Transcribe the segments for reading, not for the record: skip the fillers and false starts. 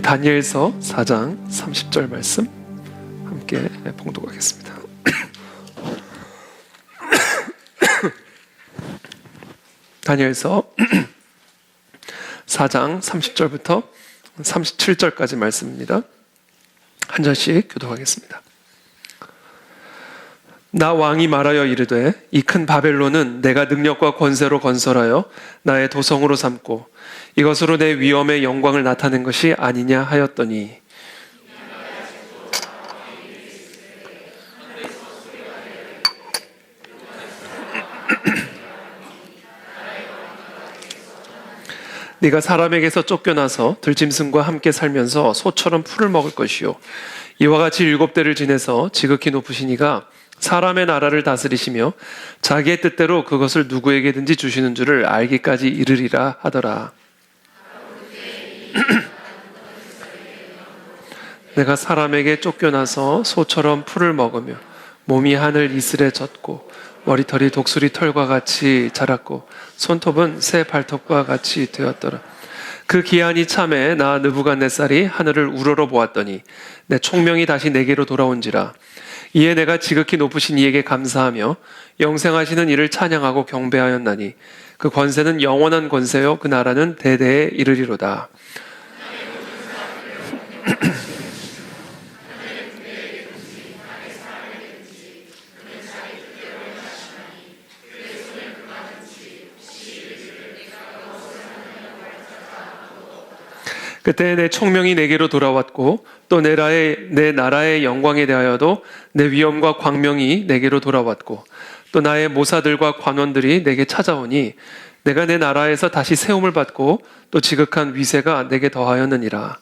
다니엘서 4장 30절 말씀 함께 봉독하겠습니다. 다니엘서 4장 30절부터 37절까지 말씀입니다. 한 절씩 교독하겠습니다. 나 왕이 말하여 이르되 이 큰 바벨론은 내가 능력과 권세로 건설하여 나의 도성으로 삼고 이것으로 내 위엄의 영광을 나타낸 것이 아니냐 하였더니 네가 사람에게서 쫓겨나서 들짐승과 함께 살면서 소처럼 풀을 먹을 것이요 이와 같이 7대를 지내서 지극히 높으신 이가 사람의 나라를 다스리시며 자기의 뜻대로 그것을 누구에게든지 주시는 줄을 알기까지 이르리라 하더라. 내가 사람에게 쫓겨나서 소처럼 풀을 먹으며 몸이 하늘 이슬에 젖고 머리털이 독수리 털과 같이 자랐고 손톱은 새 발톱과 같이 되었더라. 그 기한이 참에 나 느부갓네살이 하늘을 우러러 보았더니 내 총명이 다시 내게로 돌아온지라. 이에 내가 지극히 높으신 이에게 감사하며 영생하시는 이를 찬양하고 경배하였나니 그 권세는 영원한 권세요 그 나라는 대대에 이르리로다. 그때 내 총명이 내게로 돌아왔고 또 내 나라의 영광에 대하여도 내 위엄과 광명이 내게로 돌아왔고 또 나의 모사들과 관원들이 내게 찾아오니 내가 내 나라에서 다시 세움을 받고 또 지극한 위세가 내게 더하였느니라.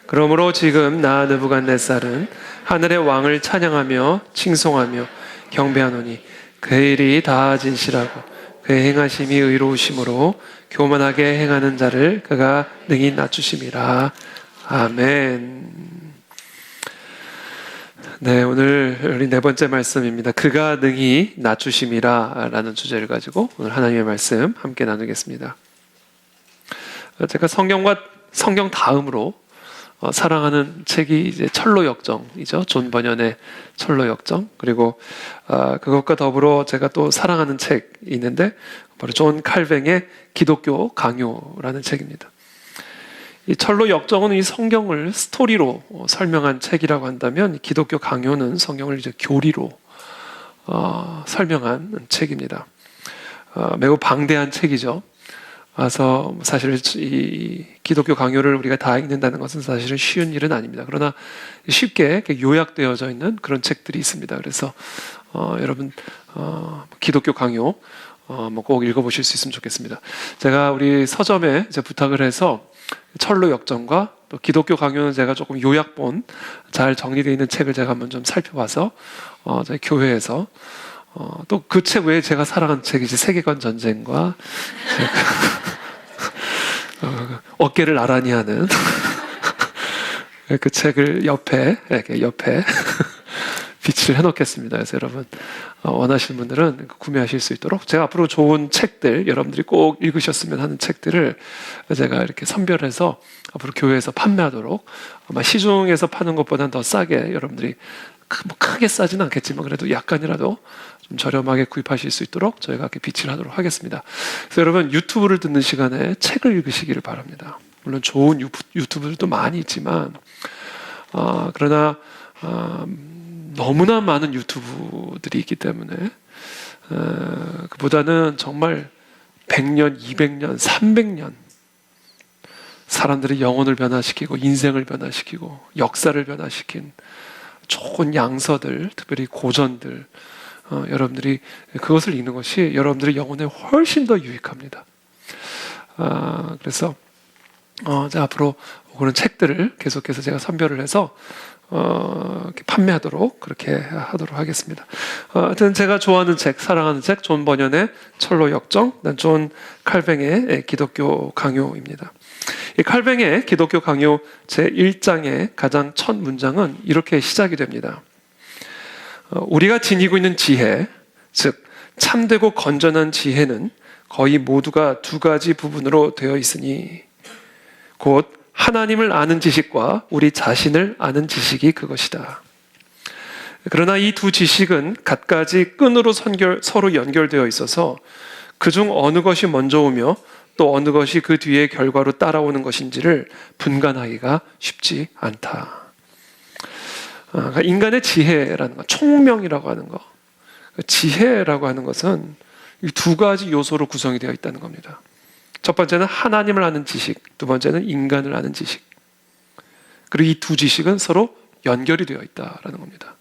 그러므로 지금 나 느부갓네살은 하늘의 왕을 찬양하며 칭송하며 경배하노니 그의 일이 다 진실하고 그의 행하심이 의로우심으로 교만하게 행하는 자를 그가 능히 낮추심이라. 아멘. 네, 오늘 우리 네 번째 말씀입니다. 그가 능히 낮추심이라 라는 주제를 가지고 오늘 하나님의 말씀 함께 나누겠습니다. 제가 성경 다음으로 사랑하는 책이 이제 철로역정이죠. 존 버년의 철로역정. 그리고 그것과 더불어 제가 또 사랑하는 책이 있는데 바로 존 칼뱅의 기독교 강요라는 책입니다. 이 철로역정은 이 성경을 스토리로 설명한 책이라고 한다면 기독교 강요는 성경을 이제 교리로 설명한 책입니다. 매우 방대한 책이죠. 그래서 사실 이 기독교 강요를 우리가 다 읽는다는 것은 사실은 쉬운 일은 아닙니다. 그러나 쉽게 요약되어져 있는 그런 책들이 있습니다. 그래서 여러분 기독교 강요 꼭 읽어보실 수 있으면 좋겠습니다. 제가 우리 서점에 이제 부탁을 해서 철로 역정과 또 기독교 강요는 제가 조금 요약본 잘 정리되어 있는 책을 제가 한번 좀 살펴봐서 저희 교회에서 또 그 책 외에 제가 사랑하는 책이 이제 세계관 전쟁과 어깨를 나란히 하는 그 책을 옆에 비치를 해놓겠습니다. 그래서 여러분 원하시는 분들은 구매하실 수 있도록 제가 앞으로 좋은 책들 여러분들이 꼭 읽으셨으면 하는 책들을 제가 이렇게 선별해서 앞으로 교회에서 판매하도록 아마 시중에서 파는 것보다는 더 싸게 여러분들이 크게 싸지는 않겠지만 그래도 약간이라도 좀 저렴하게 구입하실 수 있도록 저희가 이렇게 비치를 하도록 하겠습니다. 그래서 여러분 유튜브를 듣는 시간에 책을 읽으시기를 바랍니다. 물론 좋은 유튜브들도 많이 있지만 그러나 너무나 많은 유튜브들이 있기 때문에 그보다는 정말 100년, 200년, 300년 사람들의 영혼을 변화시키고 인생을 변화시키고 역사를 변화시킨 좋은 양서들, 특별히 고전들 여러분들이 그것을 읽는 것이 여러분들의 영혼에 훨씬 더 유익합니다. 그래서 앞으로 그런 책들을 계속해서 제가 선별을 해서 이렇게 판매하도록 그렇게 하도록 하겠습니다. 하여튼 제가 좋아하는 책, 사랑하는 책, 존 버년의 철로역정, 존 칼뱅의 기독교 강요입니다. 이 칼뱅의 기독교 강요 제1장의 가장 첫 문장은 이렇게 시작이 됩니다. 우리가 지니고 있는 지혜, 즉 참되고 건전한 지혜는 거의 모두가 두 가지 부분으로 되어 있으니 곧 하나님을 아는 지식과 우리 자신을 아는 지식이 그것이다. 그러나 이 두 지식은 갖가지 끈으로 서로 연결되어 있어서 그중 어느 것이 먼저 오며 또 어느 것이 그 뒤에 결과로 따라오는 것인지를 분간하기가 쉽지 않다. 그러니까 인간의 지혜라는 거, 총명이라고 하는 거, 지혜라고 하는 것은 이 두 가지 요소로 구성이 되어 있다는 겁니다. 첫 번째는 하나님을 아는 지식, 두 번째는 인간을 아는 지식. 그리고 이 두 지식은 서로 연결이 되어 있다는 겁니다.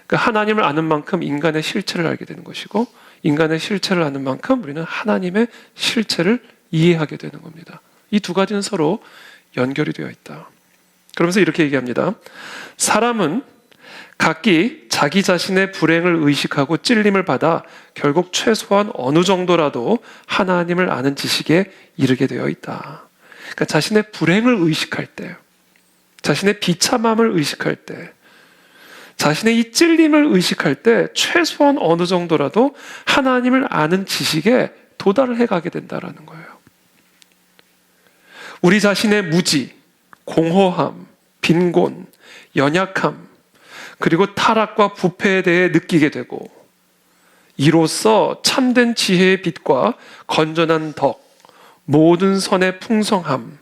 그러니까 하나님을 아는 만큼 인간의 실체를 알게 되는 것이고, 인간의 실체를 아는 만큼 우리는 하나님의 실체를 이해하게 되는 겁니다. 이 두 가지는 서로 연결이 되어 있다. 그러면서 이렇게 얘기합니다. 사람은 각기 자기 자신의 불행을 의식하고 찔림을 받아 결국 최소한 어느 정도라도 하나님을 아는 지식에 이르게 되어 있다. 그러니까 자신의 불행을 의식할 때, 자신의 비참함을 의식할 때, 자신의 이 찔림을 의식할 때 최소한 어느 정도라도 하나님을 아는 지식에 도달을 해가게 된다는 거예요. 우리 자신의 무지, 공허함, 빈곤, 연약함, 그리고 타락과 부패에 대해 느끼게 되고, 이로써 참된 지혜의 빛과 건전한 덕, 모든 선의 풍성함,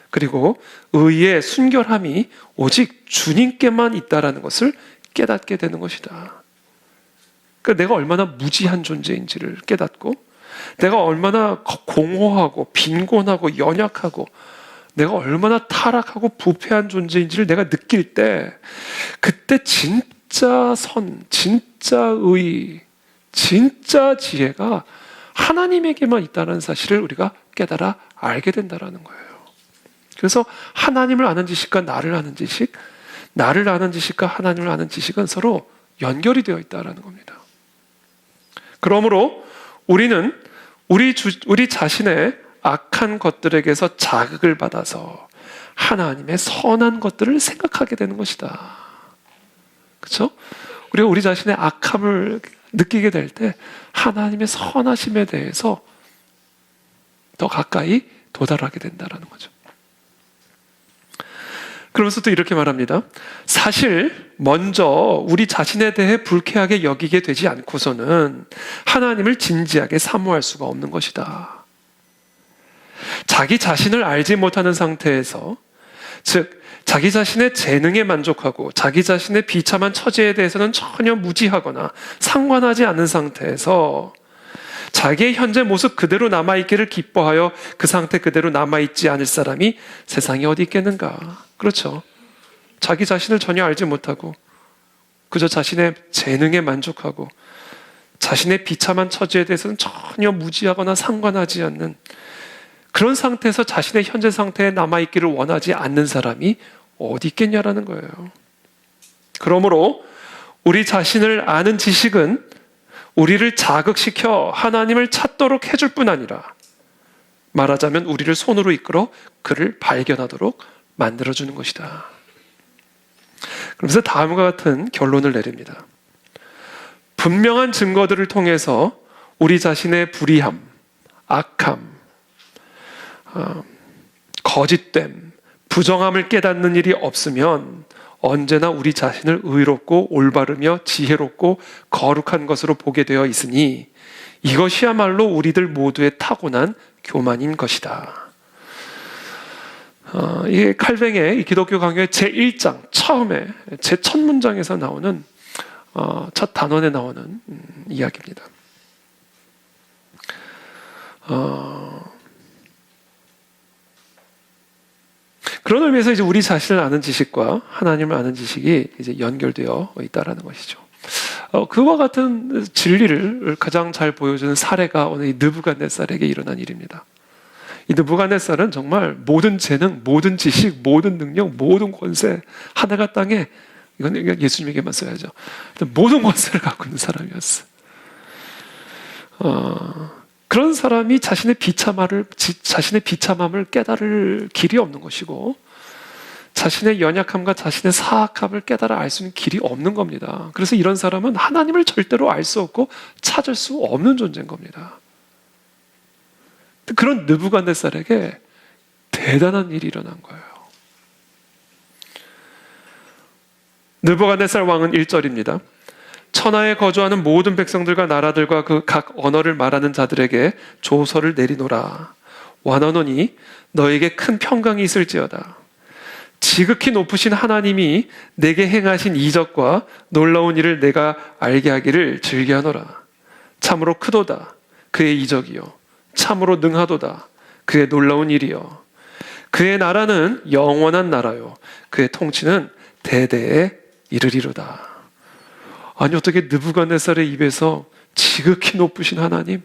그리고 의의 순결함이 오직 주님께만 있다라는 것을 깨닫게 되는 것이다. 그러니까 내가 얼마나 무지한 존재인지를 깨닫고, 내가 얼마나 공허하고 빈곤하고 연약하고 내가 얼마나 타락하고 부패한 존재인지를 내가 느낄 때, 그때 진짜 선, 진짜 의, 진짜 지혜가 하나님에게만 있다는 사실을 우리가 깨달아 알게 된다는 거예요. 그래서 하나님을 아는 지식과 나를 아는 지식, 나를 아는 지식과 하나님을 아는 지식은 서로 연결이 되어 있다는 겁니다. 그러므로 우리는 우리 자신의 악한 것들에게서 자극을 받아서 하나님의 선한 것들을 생각하게 되는 것이다. 그렇죠? 우리가 우리 자신의 악함을 느끼게 될 때 하나님의 선하심에 대해서 더 가까이 도달하게 된다는 거죠. 그러면서 또 이렇게 말합니다. 사실 먼저 우리 자신에 대해 불쾌하게 여기게 되지 않고서는 하나님을 진지하게 사모할 수가 없는 것이다. 자기 자신을 알지 못하는 상태에서, 즉 자기 자신의 재능에 만족하고 자기 자신의 비참한 처지에 대해서는 전혀 무지하거나 상관하지 않는 상태에서 자기의 현재 모습 그대로 남아있기를 기뻐하여 그 상태 그대로 남아있지 않을 사람이 세상에 어디 있겠는가. 그렇죠. 자기 자신을 전혀 알지 못하고 그저 자신의 재능에 만족하고 자신의 비참한 처지에 대해서는 전혀 무지하거나 상관하지 않는 그런 상태에서 자신의 현재 상태에 남아있기를 원하지 않는 사람이 어디 있겠냐라는 거예요. 그러므로 우리 자신을 아는 지식은 우리를 자극시켜 하나님을 찾도록 해줄 뿐 아니라, 말하자면 우리를 손으로 이끌어 그를 발견하도록 만들어주는 것이다. 그러면서 다음과 같은 결론을 내립니다. 분명한 증거들을 통해서 우리 자신의 불의함, 악함, 거짓됨, 부정함을 깨닫는 일이 없으면 언제나 우리 자신을 의롭고 올바르며 지혜롭고 거룩한 것으로 보게 되어 있으니 이것이야말로 우리들 모두의 타고난 교만인 것이다. 이게 칼뱅의 기독교 강요의 제1장 처음에 제 첫 문장에서 나오는 첫 단원에 나오는 이야기입니다. 그런 의미에서 이제 우리 자신을 아는 지식과 하나님을 아는 지식이 이제 연결되어 있다라는 것이죠. 그와 같은 진리를 가장 잘 보여주는 사례가 오늘 이 느부갓네살에게 일어난 일입니다. 이 느부갓네살은 정말 모든 재능, 모든 지식, 모든 능력, 모든 권세 하늘과 땅에, 이건 예수님에게만 써야죠. 모든 권세를 갖고 있는 사람이었어요. 그런 사람이 자신의 비참함을 깨달을 길이 없는 것이고, 자신의 연약함과 자신의 사악함을 깨달아 알 수 있는 길이 없는 겁니다. 그래서 이런 사람은 하나님을 절대로 알 수 없고 찾을 수 없는 존재인 겁니다. 그런 느부갓네살에게 대단한 일이 일어난 거예요. 느부갓네살 왕은 1절입니다. 천하에 거주하는 모든 백성들과 나라들과 그 각 언어를 말하는 자들에게 조서를 내리노라. 완언하노니 너에게 큰 평강이 있을지어다. 지극히 높으신 하나님이 내게 행하신 이적과 놀라운 일을 내가 알게 하기를 즐겨하노라. 참으로 크도다 그의 이적이요 참으로 능하도다 그의 놀라운 일이요 그의 나라는 영원한 나라요 그의 통치는 대대에 이르리로다. 아니 어떻게 느부갓네살의 입에서 지극히 높으신 하나님,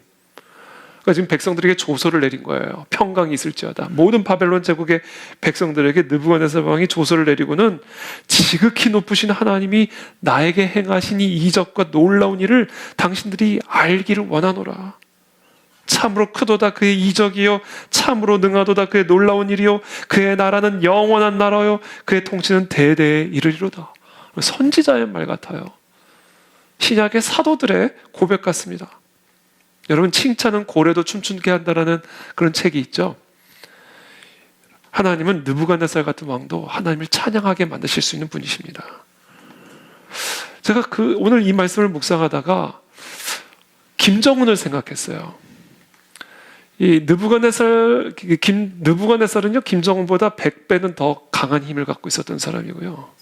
그러니까 지금 백성들에게 조서를 내린 거예요. 평강이 있을지어다. 모든 바벨론 제국의 백성들에게 느부갓네살 왕이 조서를 내리고는 지극히 높으신 하나님이 나에게 행하신 이 이적과 놀라운 일을 당신들이 알기를 원하노라. 참으로 크도다 그의 이적이요 참으로 능하도다 그의 놀라운 일이요 그의 나라는 영원한 나라요 그의 통치는 대대에 이르리로다. 선지자의 말 같아요. 신약의 사도들의 고백 같습니다. 여러분, 칭찬은 고래도 춤추게 한다라는 그런 책이 있죠. 하나님은 느부갓네살 같은 왕도 하나님을 찬양하게 만드실 수 있는 분이십니다. 제가 오늘 이 말씀을 묵상하다가 김정은을 생각했어요. 이 느부갓네살은요, 김정은보다 100배는 더 강한 힘을 갖고 있었던 사람이고요.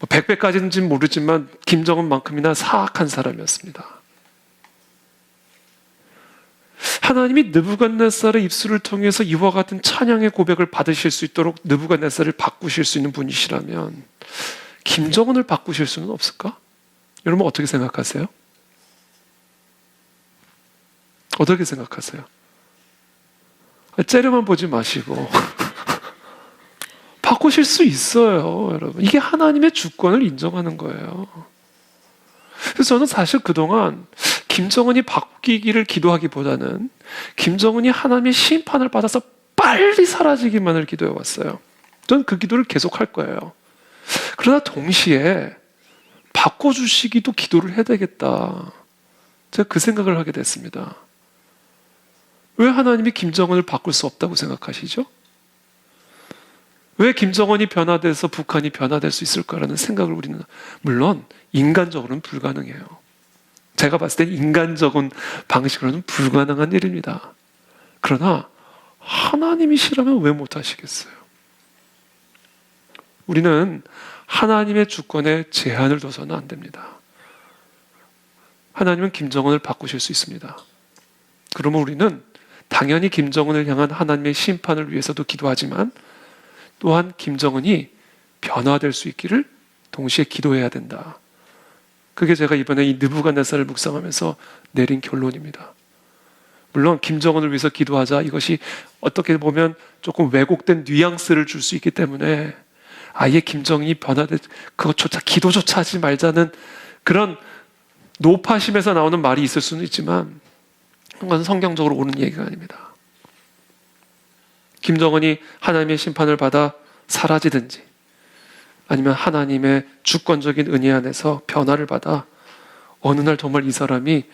100배까지는지는 모르지만 김정은만큼이나 사악한 사람이었습니다. 하나님이 느부갓네살의 입술을 통해서 이와 같은 찬양의 고백을 받으실 수 있도록 느부갓네살을 바꾸실 수 있는 분이시라면 김정은을 바꾸실 수는 없을까? 여러분 어떻게 생각하세요? 어떻게 생각하세요? 째려만 보지 마시고 바꾸실 수 있어요, 여러분. 이게 하나님의 주권을 인정하는 거예요. 그래서 저는 사실 그동안 김정은이 바뀌기를 기도하기보다는 김정은이 하나님의 심판을 받아서 빨리 사라지기만을 기도해 왔어요. 저는 그 기도를 계속 할 거예요. 그러나 동시에 바꿔주시기도 기도를 해야 되겠다. 제가 그 생각을 하게 됐습니다. 왜 하나님이 김정은을 바꿀 수 없다고 생각하시죠? 왜 김정은이 변화돼서 북한이 변화될 수 있을까라는 생각을 우리는, 물론 인간적으로는 불가능해요. 제가 봤을 땐 인간적인 방식으로는 불가능한 일입니다. 그러나 하나님이시라면 왜 못하시겠어요? 우리는 하나님의 주권에 제한을 둬서는 안 됩니다. 하나님은 김정은을 바꾸실 수 있습니다. 그러면 우리는 당연히 김정은을 향한 하나님의 심판을 위해서도 기도하지만 또한 김정은이 변화될 수 있기를 동시에 기도해야 된다. 그게 제가 이번에 이 느부갓네살을 묵상하면서 내린 결론입니다. 물론 김정은을 위해서 기도하자, 이것이 어떻게 보면 조금 왜곡된 뉘앙스를 줄 수 있기 때문에 아예 김정은이 그것조차 기도조차 하지 말자는 그런 노파심에서 나오는 말이 있을 수는 있지만 그건 성경적으로 옳은 얘기가 아닙니다. 김정은이 하나님의 심판을 받아 사라지든지 아니면 하나님의 주권적인 은혜 안에서 변화를 받아 어느 날 정말 이 사람이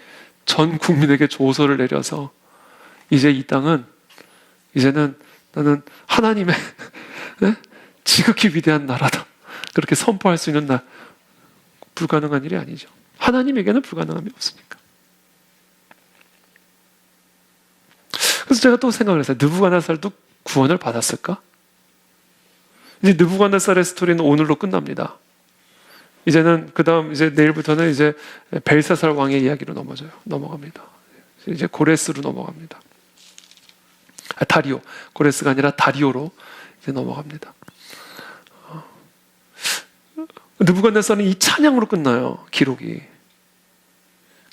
전 국민에게 조서를 내려서 이제 이 땅은 이제는 나는 하나님의 지극히 위대한 나라다, 그렇게 선포할 수 있는 날, 불가능한 일이 아니죠. 하나님에게는 불가능함이 없으니까. 그래서 제가 또 생각을 했어요. 느부갓네살도 구원을 받았을까? 이제 느부갓네살의 스토리는 오늘로 끝납니다. 이제는 이제 내일부터는 이제 벨사살 왕의 이야기로 넘어갑니다. 이제 고레스로 넘어갑니다. 다리오, 고레스가 아니라 다리오로 이제 넘어갑니다. 느부갓네살은 이 찬양으로 끝나요, 기록이.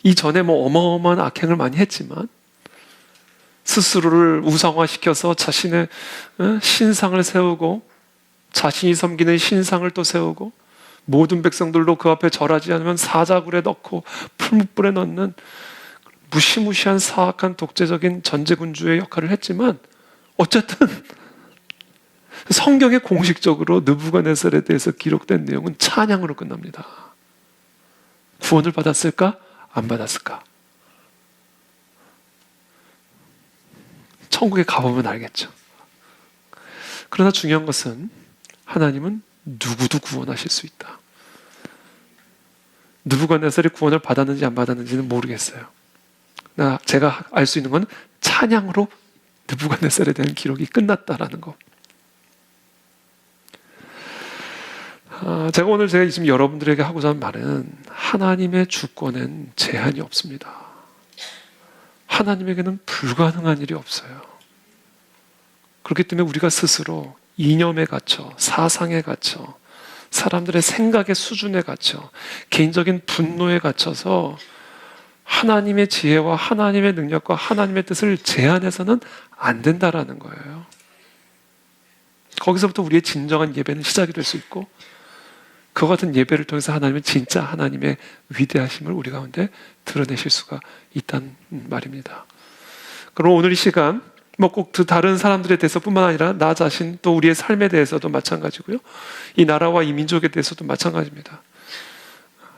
이전에 어마어마한 악행을 많이 했지만 스스로를 우상화시켜서 자신의 신상을 세우고 자신이 섬기는 신상을 또 세우고 모든 백성들도 그 앞에 절하지 않으면 사자굴에 넣고 풀무불에 넣는 무시무시한 사악한 독재적인 전제군주의 역할을 했지만 어쨌든 성경에 공식적으로 느부갓네살에 대해서 기록된 내용은 찬양으로 끝납니다. 구원을 받았을까? 안 받았을까? 천국에 가보면 알겠죠. 그러나 중요한 것은 하나님은 누구도 구원하실 수 있다. 느부갓네살이 구원을 받았는지 안 받았는지는 모르겠어요. 제가 알 수 있는 건 찬양으로 느부갓네살에 대한 기록이 끝났다라는 거. 제가 오늘 지금 여러분들에게 하고자 하는 말은 하나님의 주권엔 제한이 없습니다. 하나님에게는 불가능한 일이 없어요. 그렇기 때문에 우리가 스스로 이념에 갇혀, 사상에 갇혀, 사람들의 생각의 수준에 갇혀, 개인적인 분노에 갇혀서 하나님의 지혜와 하나님의 능력과 하나님의 뜻을 제한해서는 안 된다라는 거예요. 거기서부터 우리의 진정한 예배는 시작이 될 수 있고, 그와 같은 예배를 통해서 하나님은 진짜 하나님의 위대하심을 우리 가운데 드러내실 수가 있다는 말입니다. 그럼 오늘 이 시간 꼭 다른 사람들에 대해서뿐만 아니라 나 자신 또 우리의 삶에 대해서도 마찬가지고요. 이 나라와 이 민족에 대해서도 마찬가지입니다.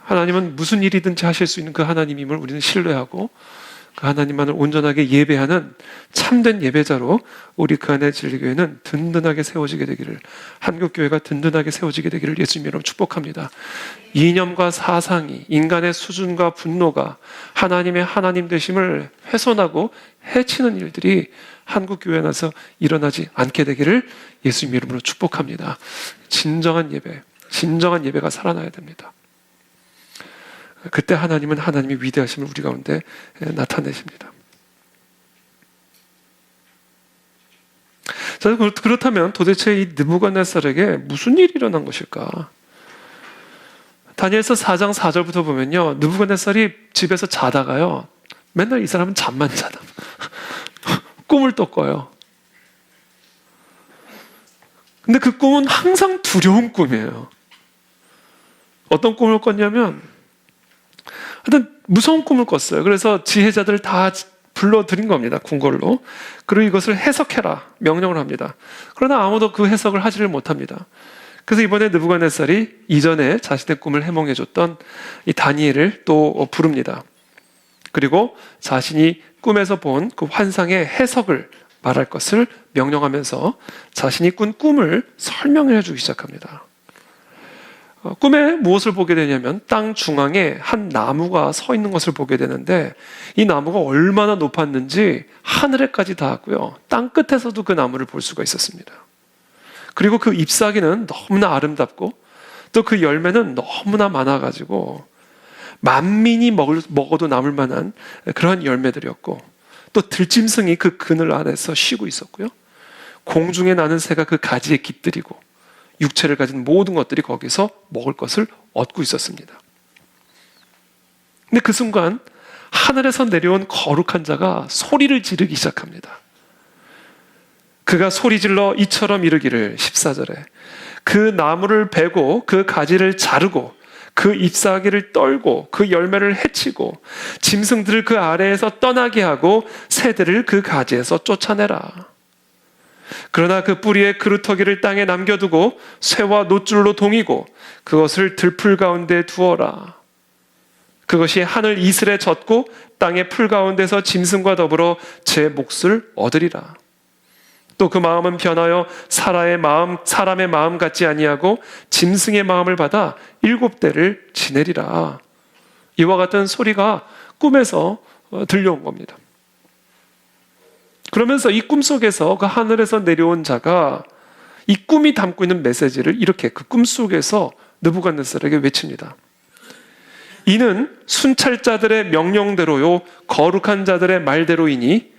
하나님은 무슨 일이든지 하실 수 있는 그 하나님임을 우리는 신뢰하고 그 하나님만을 온전하게 예배하는 참된 예배자로 우리 그 안에 진리교회는 든든하게 세워지게 되기를, 한국교회가 든든하게 세워지게 되기를 예수님 이름으로 축복합니다. 이념과 사상이, 인간의 수준과 분노가 하나님의 하나님 되심을 훼손하고 해치는 일들이 한국교회 안에서 일어나지 않게 되기를 예수님 이름으로 축복합니다. 진정한 예배가 살아나야 됩니다. 그때 하나님은 하나님의 위대하심을 우리 가운데 나타내십니다. 자, 그렇다면 도대체 이 느부갓네살에게 무슨 일이 일어난 것일까? 다니엘서 4장 4절부터 보면요, 느부갓네살이 집에서 자다가요, 맨날 이 사람은 잠만 자다 꿈을 또 꿔요. 근데 그 꿈은 항상 두려운 꿈이에요. 어떤 꿈을 꿨냐면 하여튼 무서운 꿈을 꿨어요. 그래서 지혜자들을 다 불러들인 겁니다. 궁궐로. 그리고 이것을 해석해라 명령을 합니다. 그러나 아무도 그 해석을 하지를 못합니다. 그래서 이번에 느부갓네살이 이전에 자신의 꿈을 해몽해줬던 이 다니엘을 또 부릅니다. 그리고 자신이 꿈에서 본 그 환상의 해석을 말할 것을 명령하면서 자신이 꾼 꿈을 설명해 주기 시작합니다. 꿈에 무엇을 보게 되냐면 땅 중앙에 한 나무가 서 있는 것을 보게 되는데, 이 나무가 얼마나 높았는지 하늘에까지 닿았고요, 땅 끝에서도 그 나무를 볼 수가 있었습니다. 그리고 그 잎사귀는 너무나 아름답고 또 그 열매는 너무나 많아가지고 만민이 먹어도 남을 만한 그러한 열매들이었고, 또 들짐승이 그 그늘 안에서 쉬고 있었고요, 공중에 나는 새가 그 가지에 깃들이고 육체를 가진 모든 것들이 거기서 먹을 것을 얻고 있었습니다. 근데 그 순간 하늘에서 내려온 거룩한 자가 소리를 지르기 시작합니다. 그가 소리질러 이처럼 이르기를, 14절에 그 나무를 베고 그 가지를 자르고 그 잎사귀를 떨고 그 열매를 해치고 짐승들을 그 아래에서 떠나게 하고 새들을 그 가지에서 쫓아내라. 그러나 그 뿌리의 그루터기를 땅에 남겨두고 쇠와 놋줄로 동이고 그것을 들풀 가운데 두어라. 그것이 하늘 이슬에 젖고 땅의 풀 가운데서 짐승과 더불어 제 몫을 얻으리라. 또 그 마음은 변하여 사람의 마음 같지 아니하고 짐승의 마음을 받아 7대를 지내리라. 이와 같은 소리가 꿈에서 들려온 겁니다. 그러면서 이 꿈속에서 그 하늘에서 내려온 자가 이 꿈이 담고 있는 메시지를 이렇게 그 꿈속에서 느부갓네살에게 외칩니다. 이는 순찰자들의 명령대로요 거룩한 자들의 말대로이니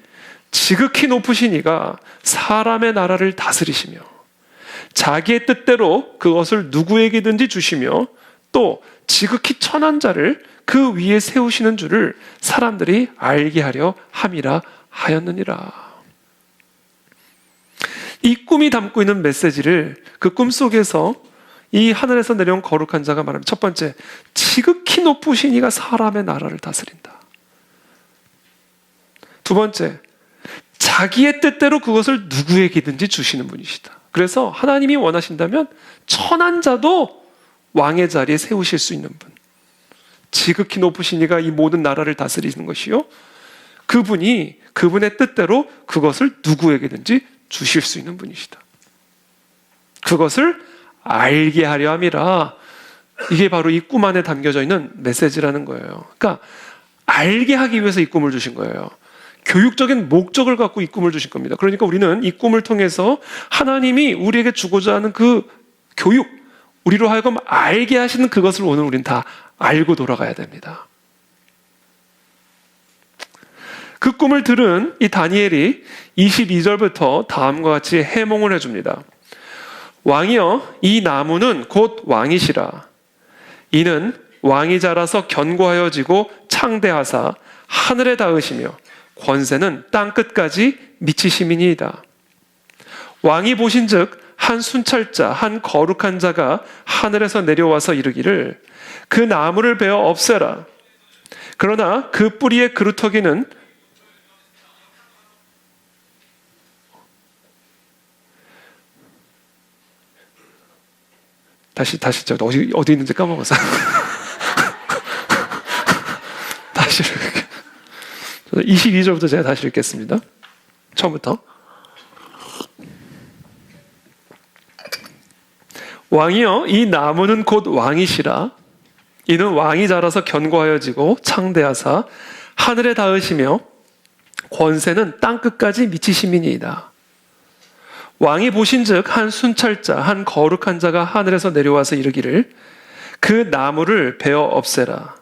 지극히 높으신 이가 사람의 나라를 다스리시며 자기의 뜻대로 그것을 누구에게든지 주시며 또 지극히 천한 자를 그 위에 세우시는 줄을 사람들이 알게 하려 함이라 하였느니라. 이 꿈이 담고 있는 메시지를 그 꿈속에서 이 하늘에서 내려온 거룩한 자가 말합니다. 첫 번째, 지극히 높으신 이가 사람의 나라를 다스린다. 두 번째, 자기의 뜻대로 그것을 누구에게든지 주시는 분이시다. 그래서 하나님이 원하신다면 천한 자도 왕의 자리에 세우실 수 있는 분. 지극히 높으신 이가 이 모든 나라를 다스리는 것이요, 그분이 그분의 뜻대로 그것을 누구에게든지 주실 수 있는 분이시다. 그것을 알게 하려 함이라. 이게 바로 이 꿈 안에 담겨져 있는 메시지라는 거예요. 그러니까 알게 하기 위해서 이 꿈을 주신 거예요. 교육적인 목적을 갖고 이 꿈을 주신 겁니다. 그러니까 우리는 이 꿈을 통해서 하나님이 우리에게 주고자 하는 그 교육, 우리로 하여금 알게 하시는 그것을 오늘 우리는 다 알고 돌아가야 됩니다. 그 꿈을 들은 이 다니엘이 22절부터 다음과 같이 해몽을 해줍니다. 왕이여, 이 나무는 곧 왕이시라. 이는 왕이 자라서 견고하여지고 창대하사 하늘에 닿으시며 권세는 땅 끝까지 미치심이니이다. 왕이 보신즉 한 순찰자, 한 거룩한 자가 하늘에서 내려와서 이르기를 그 나무를 베어 없애라. 그러나 그 뿌리의 그루터기는 다시 저 어디 있는지 까먹었어. 다시 22절부터 제가 다시 읽겠습니다. 처음부터. 왕이여, 이 나무는 곧 왕이시라. 이는 왕이 자라서 견고하여지고 창대하사 하늘에 닿으시며 권세는 땅 끝까지 미치심이니이다. 왕이 보신즉 한 순찰자, 한 거룩한 자가 하늘에서 내려와서 이르기를 그 나무를 베어 없애라.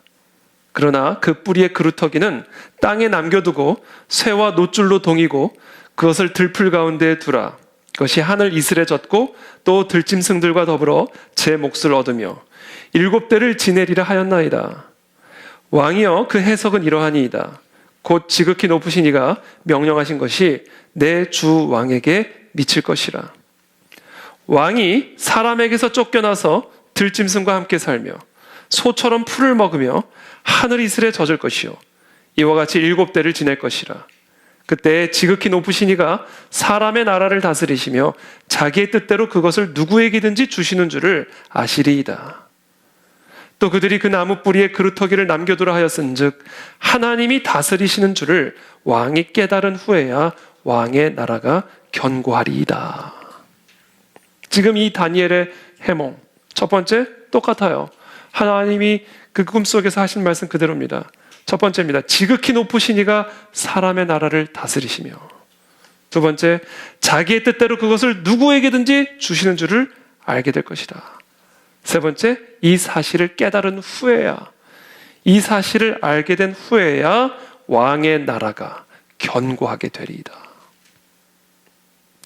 그러나 그 뿌리의 그루터기는 땅에 남겨두고 쇠와 노줄로 동이고 그것을 들풀 가운데에 두라. 그것이 하늘 이슬에 젖고 또 들짐승들과 더불어 제 몫을 얻으며 7대를 지내리라 하였나이다. 왕이여, 그 해석은 이러하니이다. 곧 지극히 높으신 이가 명령하신 것이 내 주 왕에게 미칠 것이라. 왕이 사람에게서 쫓겨나서 들짐승과 함께 살며 소처럼 풀을 먹으며 하늘 이슬에 젖을 것이요 이와 같이 7대를 지낼 것이라. 그때 지극히 높으신 이가 사람의 나라를 다스리시며 자기의 뜻대로 그것을 누구에게든지 주시는 줄을 아시리이다. 또 그들이 그 나무 뿌리에 그루터기를 남겨두라 하였은즉 하나님이 다스리시는 줄을 왕이 깨달은 후에야 왕의 나라가 견고하리이다. 지금 이 다니엘의 해몽 첫 번째 똑같아요. 하나님이 그 꿈속에서 하신 말씀 그대로입니다. 첫 번째입니다. 지극히 높으신 이가 사람의 나라를 다스리시며, 두 번째, 자기의 뜻대로 그것을 누구에게든지 주시는 줄을 알게 될 것이다. 세 번째, 이 사실을 깨달은 후에야, 이 사실을 알게 된 후에야 왕의 나라가 견고하게 되리이다.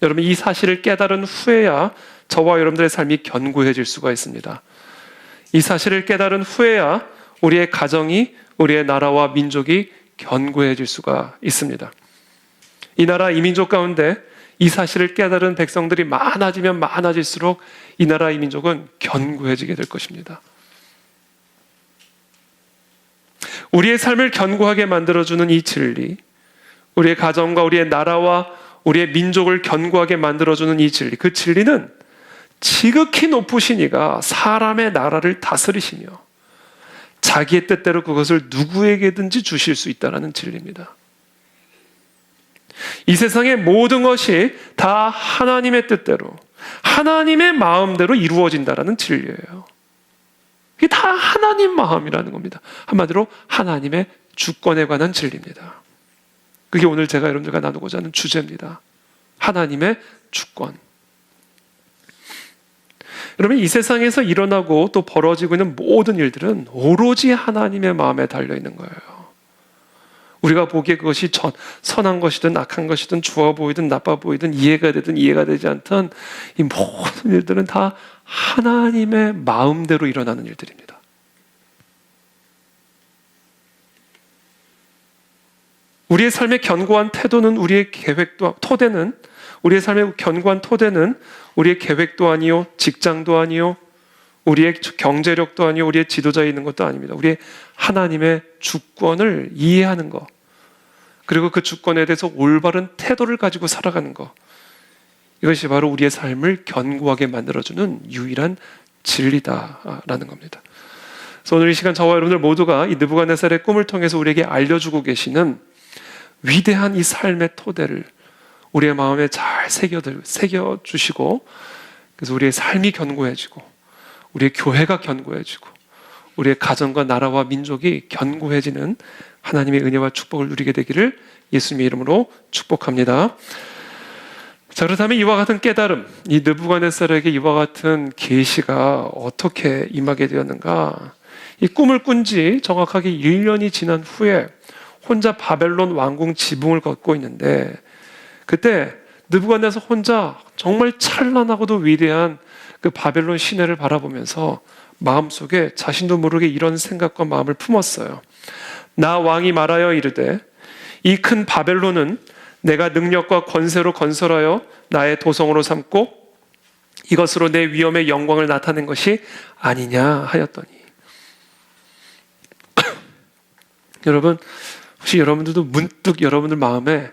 여러분, 이 사실을 깨달은 후에야 저와 여러분들의 삶이 견고해질 수가 있습니다. 이 사실을 깨달은 후에야 우리의 가정이, 우리의 나라와 민족이 견고해질 수가 있습니다. 이 나라, 이 민족 가운데 이 사실을 깨달은 백성들이 많아지면 많아질수록 이 나라, 이 민족은 견고해지게 될 것입니다. 우리의 삶을 견고하게 만들어주는 이 진리, 우리의 가정과 우리의 나라와 우리의 민족을 견고하게 만들어주는 이 진리, 그 진리는 지극히 높으신 이가 사람의 나라를 다스리시며 자기의 뜻대로 그것을 누구에게든지 주실 수 있다는 진리입니다. 이 세상의 모든 것이 다 하나님의 뜻대로, 하나님의 마음대로 이루어진다는 진리예요. 이게 다 하나님 마음이라는 겁니다. 한마디로 하나님의 주권에 관한 진리입니다. 그게 오늘 제가 여러분들과 나누고자 하는 주제입니다. 하나님의 주권. 여러분, 이 세상에서 일어나고 또 벌어지고 있는 모든 일들은 오로지 하나님의 마음에 달려있는 거예요. 우리가 보기에 그것이 선한 것이든 악한 것이든 좋아 보이든 나빠 보이든 이해가 되든 이해가 되지 않든 이 모든 일들은 다 하나님의 마음대로 일어나는 일들입니다. 우리의 삶의 견고한 태도는 우리의 계획도, 토대는, 우리의 삶의 견고한 토대는 우리의 계획도 아니요, 직장도 아니요, 우리의 경제력도 아니요, 우리의 지도자에 있는 것도 아닙니다. 우리의 하나님의 주권을 이해하는 것, 그리고 그 주권에 대해서 올바른 태도를 가지고 살아가는 것, 이것이 바로 우리의 삶을 견고하게 만들어주는 유일한 진리다라는 겁니다. 그래서 오늘 이 시간 저와 여러분들 모두가 이 느부갓네살의 꿈을 통해서 우리에게 알려주고 계시는 위대한 이 삶의 토대를 우리의 마음에 잘 새겨주시고 그래서 우리의 삶이 견고해지고 우리의 교회가 견고해지고 우리의 가정과 나라와 민족이 견고해지는 하나님의 은혜와 축복을 누리게 되기를 예수님의 이름으로 축복합니다. 자, 그렇다면 이와 같은 깨달음, 이 느부갓네살에게 이와 같은 계시가 어떻게 임하게 되었는가? 이 꿈을 꾼 지 정확하게 1년이 지난 후에 혼자 바벨론 왕궁 지붕을 걷고 있는데, 그때 느부갓네살 혼자 정말 찬란하고도 위대한 그 바벨론 시내를 바라보면서 마음속에 자신도 모르게 이런 생각과 마음을 품었어요. 나 왕이 말하여 이르되 이 큰 바벨론은 내가 능력과 권세로 건설하여 나의 도성으로 삼고 이것으로 내 위엄의 영광을 나타낸 것이 아니냐 하였더니. 여러분, 혹시 여러분들도 문득 여러분들 마음에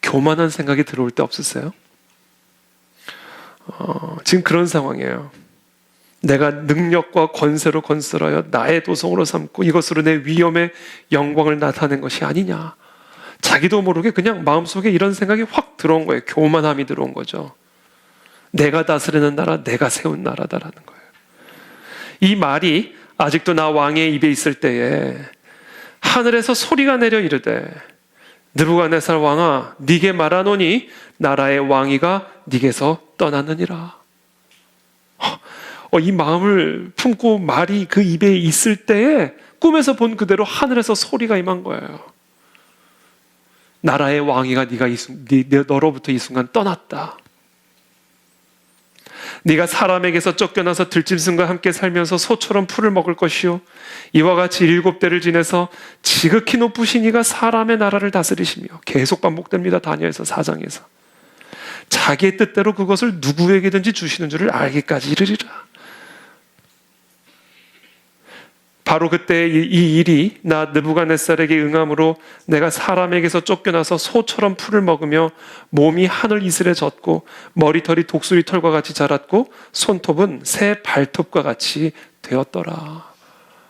교만한 생각이 들어올 때 없으세요? 지금 그런 상황이에요. 내가 능력과 권세로 건설하여 나의 도성으로 삼고 이것으로 내 위엄의 영광을 나타낸 것이 아니냐. 자기도 모르게 그냥 마음속에 이런 생각이 확 들어온 거예요. 교만함이 들어온 거죠. 내가 다스리는 나라, 내가 세운 나라다라는 거예요. 이 말이 아직도 나 왕의 입에 있을 때에 하늘에서 소리가 내려 이르되 느부갓네살 왕아, 네게 말하노니 나라의 왕위가 네게서 떠나느니라. 이 마음을 품고 말이 그 입에 있을 때에 꿈에서 본 그대로 하늘에서 소리가 임한 거예요. 나라의 왕위가 너로부터 이 순간 떠났다. 네가 사람에게서 쫓겨나서 들짐승과 함께 살면서 소처럼 풀을 먹을 것이요 이와 같이 7대를 지내서 지극히 높으신 이가 사람의 나라를 다스리시며, 계속 반복됩니다. 다니엘서 4장에서 자기의 뜻대로 그것을 누구에게든지 주시는 줄을 알기까지 이르리라. 바로 그때 이 일이 나 느부갓네살에게 응함으로 내가 사람에게서 쫓겨나서 소처럼 풀을 먹으며 몸이 하늘 이슬에 젖고 머리털이 독수리 털과 같이 자랐고 손톱은 새 발톱과 같이 되었더라.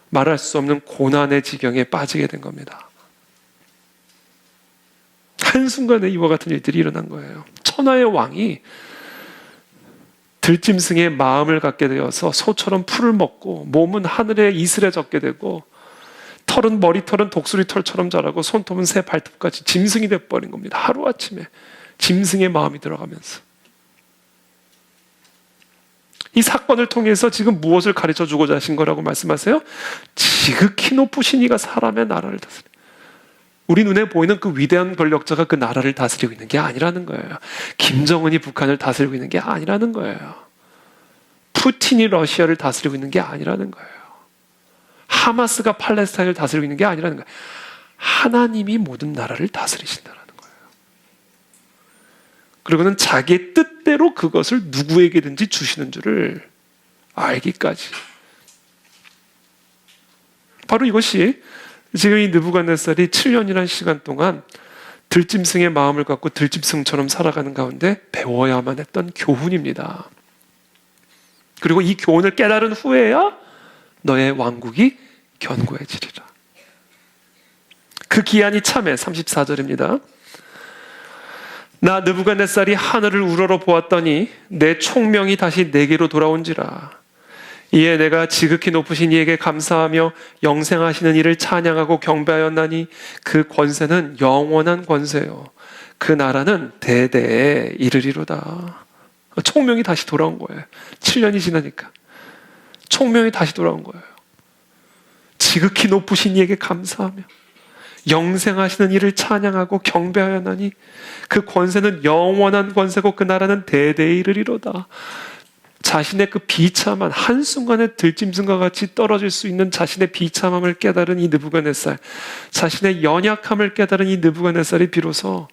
말할 수 없는 고난의 지경에 빠지게 된 겁니다. 한순간에 이와 같은 일들이 일어난 거예요. 천하의 왕이 들짐승의 마음을 갖게 되어서 소처럼 풀을 먹고 몸은 하늘의 이슬에 젖게 되고 머리털은 독수리 털처럼 자라고 손톱은 새 발톱같이 짐승이 돼버린 겁니다. 하루아침에 짐승의 마음이 들어가면서. 이 사건을 통해서 지금 무엇을 가르쳐 주고자 하신 거라고 말씀하세요? 지극히 높으신 이가 사람의 나라를 다스려. 우리 눈에 보이는 그 위대한 권력자가 그 나라를 다스리고 있는 게 아니라는 거예요. 김정은이 북한을 다스리고 있는 게 아니라는 거예요. 푸틴이 러시아를 다스리고 있는 게 아니라는 거예요. 하마스가 팔레스타인을 다스리고 있는 게 아니라는 거예요. 하나님이 모든 나라를 다스리신다는 거예요. 그리고는 자기의 뜻대로 그것을 누구에게든지 주시는 줄을 알기까지. 바로 이것이 지금 이 느부갓네살이 7년이라는 시간 동안 들짐승의 마음을 갖고 들짐승처럼 살아가는 가운데 배워야만 했던 교훈입니다. 그리고 이 교훈을 깨달은 후에야 너의 왕국이 견고해지리라. 그 기한이 참에 34절입니다. 나 느부갓네살이 하늘을 우러러 보았더니 내 총명이 다시 내게로 돌아온지라. 이에 내가 지극히 높으신 이에게 감사하며 영생하시는 이를 찬양하고 경배하였나니 그 권세는 영원한 권세요 그 나라는 대대에 이르리로다. 총명이 다시 돌아온 거예요. 7년이 지나니까 총명이 다시 돌아온 거예요. 지극히 높으신 이에게 감사하며 영생하시는 이를 찬양하고 경배하였나니 그 권세는 영원한 권세고 그 나라는 대대에 이르리로다. 자신의 그 비참한, 한순간에 들짐승과 같이 떨어질 수 있는 자신의 비참함을 깨달은 이 느부갓네살, 자신의 연약함을 깨달은 이 느부갓네살이 비로소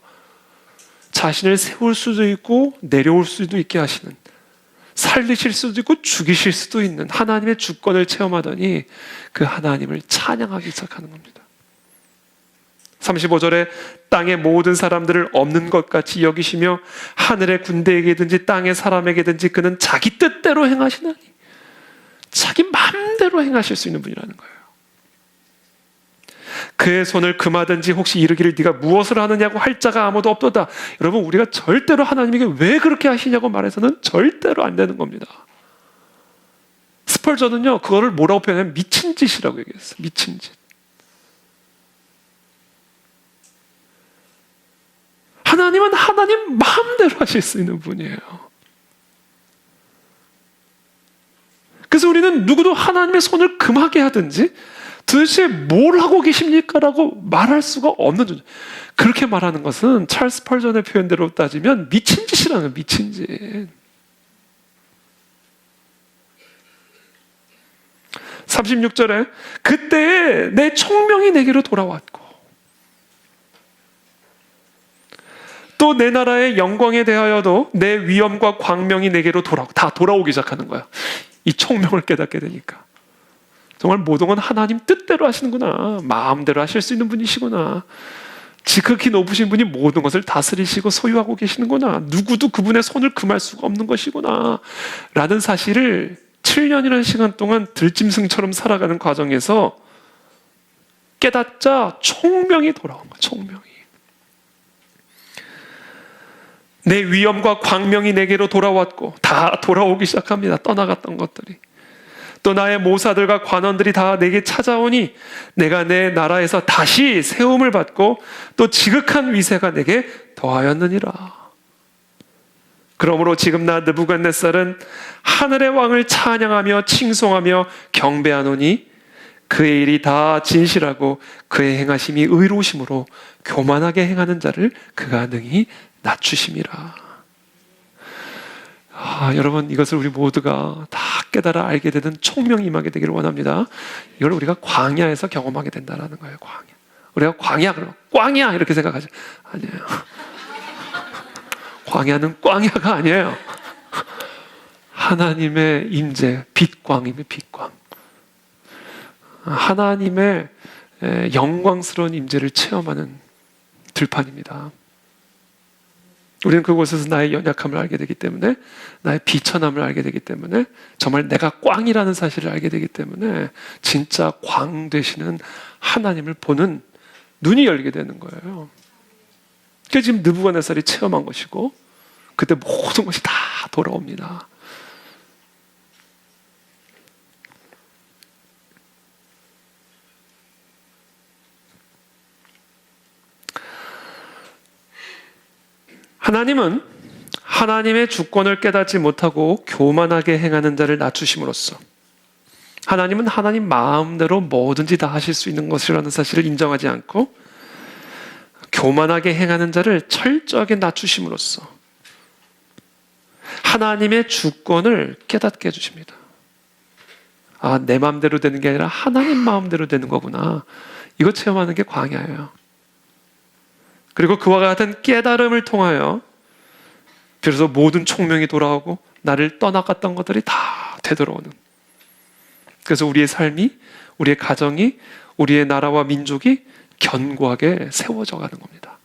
자신을 세울 수도 있고 내려올 수도 있게 하시는, 살리실 수도 있고 죽이실 수도 있는 하나님의 주권을 체험하더니 그 하나님을 찬양하기 시작하는 겁니다. 35절에 땅의 모든 사람들을 없는 것 같이 여기시며 하늘의 군대에게든지 땅의 사람에게든지 그는 자기 뜻대로 행하시나니, 자기 마음대로 행하실 수 있는 분이라는 거예요. 그의 손을 금하든지 혹시 이르기를 네가 무엇을 하느냐고 할 자가 아무도 없도다. 여러분, 우리가 절대로 하나님에게 왜 그렇게 하시냐고 말해서는 절대로 안 되는 겁니다. 스펄전은요, 그거를 뭐라고 표현하면 미친 짓이라고 얘기했어요. 미친 짓. 하나님은 하나님 마음대로 하실 수 있는 분이에요. 그래서 우리는 누구도 하나님의 손을 금하게 하든지 도대체 뭘 하고 계십니까? 라고 말할 수가 없는 존재. 그렇게 말하는 것은 찰스 스펄전의 표현대로 따지면 미친 짓이라는 거예요. 미친 짓. 36절에 그때에 내 총명이 내게로 돌아왔고 또 내 나라의 영광에 대하여도 내 위엄과 광명이 내게로 다 돌아오기 시작하는 거야. 이 총명을 깨닫게 되니까 정말 모든 건 하나님 뜻대로 하시는구나. 마음대로 하실 수 있는 분이시구나. 지극히 높으신 분이 모든 것을 다스리시고 소유하고 계시는구나. 누구도 그분의 손을 금할 수가 없는 것이구나 라는 사실을 7년이라는 시간 동안 들짐승처럼 살아가는 과정에서 깨닫자 총명이 돌아온 거야. 총명이. 내 위엄과 광명이 내게로 돌아왔고 다 돌아오기 시작합니다. 떠나갔던 것들이. 또 나의 모사들과 관원들이 다 내게 찾아오니 내가 내 나라에서 다시 세움을 받고 또 지극한 위세가 내게 더하였느니라. 그러므로 지금 나 느부갓네살은 하늘의 왕을 찬양하며 칭송하며 경배하노니 그의 일이 다 진실하고 그의 행하심이 의로우심으로 교만하게 행하는 자를 그가 능히 낮추심이라. 여러분, 이것을 우리 모두가 다 깨달아 알게 되는 총명이 임하게 되기를 원합니다. 이걸 우리가 광야에서 경험하게 된다는 거예요. 광야. 우리가 광야 그러면 꽝이야 이렇게 생각하죠. 아니에요. 광야는 꽝야가 아니에요. 하나님의 임재, 빛광이며 빛광. 하나님의 영광스러운 임재를 체험하는 들판입니다. 우리는 그곳에서 나의 연약함을 알게 되기 때문에, 나의 비천함을 알게 되기 때문에, 정말 내가 꽝이라는 사실을 알게 되기 때문에 진짜 광 되시는 하나님을 보는 눈이 열리게 되는 거예요. 그게 지금 느부갓네살이 체험한 것이고 그때 모든 것이 다 돌아옵니다. 하나님은 하나님의 주권을 깨닫지 못하고 교만하게 행하는 자를 낮추심으로써 하나님은 하나님 마음대로 뭐든지 다 하실 수 있는 것이라는 사실을 인정하지 않고 교만하게 행하는 자를 철저하게 낮추심으로써 하나님의 주권을 깨닫게 해주십니다. 내 마음대로 되는 게 아니라 하나님 마음대로 되는 거구나. 이거 체험하는 게 광야예요. 그리고 그와 같은 깨달음을 통하여 비로소 모든 총명이 돌아오고 나를 떠나갔던 것들이 다 되돌아오는. 그래서 우리의 삶이, 우리의 가정이, 우리의 나라와 민족이 견고하게 세워져 가는 겁니다.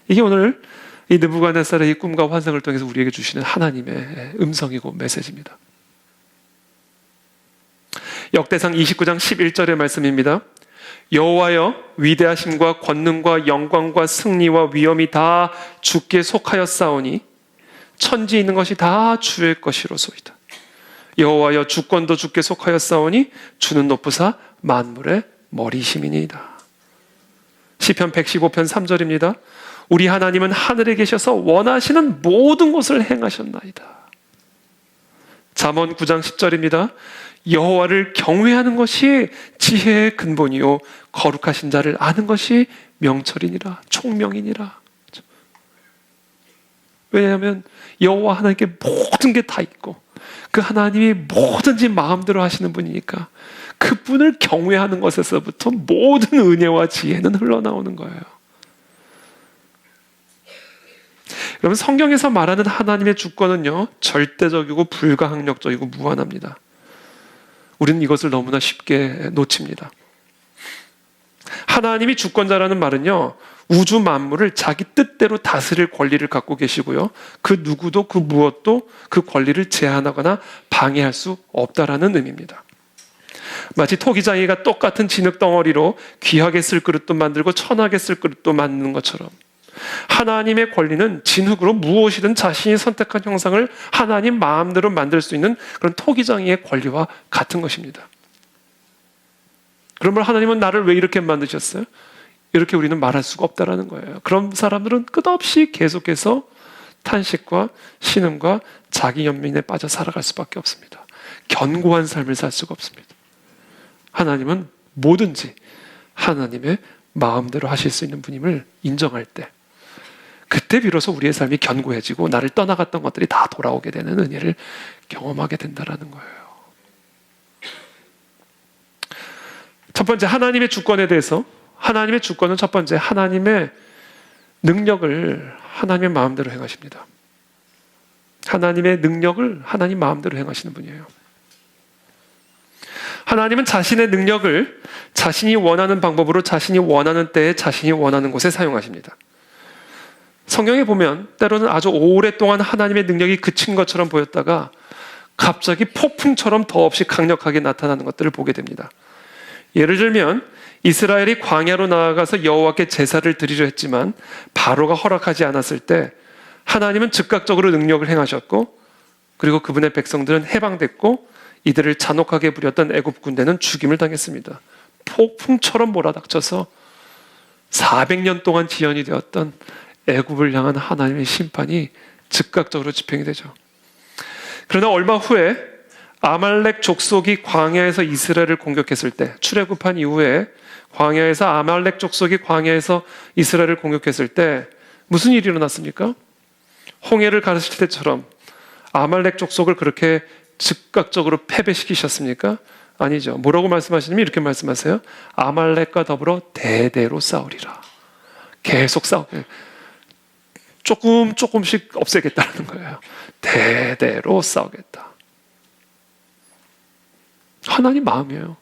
이게 오늘 이 느부갓네살의 이 꿈과 환상을 통해서 우리에게 주시는 하나님의 음성이고 메시지입니다. 역대상 29장 11절의 말씀입니다. 여호와여, 위대하심과 권능과 영광과 승리와 위엄이 다 주께 속하였사오니 천지에 있는 것이 다 주의 것이로소이다. 여호와여, 주권도 주께 속하였사오니 주는 높으사 만물의 머리심이니이다. 시편 115편 3절입니다. 우리 하나님은 하늘에 계셔서 원하시는 모든 것을 행하셨나이다. 잠언 9장 10절입니다. 여호와를 경외하는 것이 지혜의 근본이요 거룩하신 자를 아는 것이 명철이니라, 총명이니라. 왜냐하면 여호와 하나님께 모든 게 다 있고 그 하나님이 뭐든지 마음대로 하시는 분이니까 그분을 경외하는 것에서부터 모든 은혜와 지혜는 흘러나오는 거예요. 여러분, 성경에서 말하는 하나님의 주권은요, 절대적이고 불가항력적이고 무한합니다. 우리는 이것을 너무나 쉽게 놓칩니다. 하나님이 주권자라는 말은요, 우주 만물을 자기 뜻대로 다스릴 권리를 갖고 계시고요, 그 누구도 그 무엇도 그 권리를 제한하거나 방해할 수 없다라는 의미입니다. 마치 토기장이가 똑같은 진흙 덩어리로 귀하게 쓸 그릇도 만들고 천하게 쓸 그릇도 만드는 것처럼 하나님의 권리는 진흙으로 무엇이든 자신이 선택한 형상을 하나님 마음대로 만들 수 있는 그런 토기장이의 권리와 같은 것입니다. 그러면 하나님은 나를 왜 이렇게 만드셨어요? 이렇게 우리는 말할 수가 없다라는 거예요. 그런 사람들은 끝없이 계속해서 탄식과 신음과 자기 연민에 빠져 살아갈 수밖에 없습니다. 견고한 삶을 살 수가 없습니다. 하나님은 뭐든지 하나님의 마음대로 하실 수 있는 분임을 인정할 때, 그때 비로소 우리의 삶이 견고해지고 나를 떠나갔던 것들이 다 돌아오게 되는 은혜를 경험하게 된다는 거예요. 첫 번째, 하나님의 주권에 대해서, 하나님의 주권은 첫 번째, 하나님의 능력을 하나님의 마음대로 행하십니다. 하나님의 능력을 하나님 마음대로 행하시는 분이에요. 하나님은 자신의 능력을 자신이 원하는 방법으로 자신이 원하는 때에 자신이 원하는 곳에 사용하십니다. 성경에 보면 때로는 아주 오랫동안 하나님의 능력이 그친 것처럼 보였다가 갑자기 폭풍처럼 더없이 강력하게 나타나는 것들을 보게 됩니다. 예를 들면 이스라엘이 광야로 나아가서 여호와께 제사를 드리려 했지만 바로가 허락하지 않았을 때 하나님은 즉각적으로 능력을 행하셨고, 그리고 그분의 백성들은 해방됐고 이들을 잔혹하게 부렸던 애굽 군대는 죽임을 당했습니다. 폭풍처럼 몰아닥쳐서 400년 동안 지연이 되었던 애굽을 향한 하나님의 심판이 즉각적으로 집행이 되죠. 그러나 얼마 후에 아말렉 족속이 광야에서 이스라엘을 공격했을 때, 출애굽한 이후에 광야에서 아말렉 족속이 광야에서 이스라엘을 공격했을 때 무슨 일이 일어났습니까? 홍해를 가르칠 때처럼 아말렉 족속을 그렇게 즉각적으로 패배시키셨습니까? 아니죠. 뭐라고 말씀하시냐면 이렇게 말씀하세요. 아말렉과 더불어 대대로 싸우리라. 계속 조금씩 없애겠다는 거예요. 대대로 싸우겠다. 하나님 마음이에요.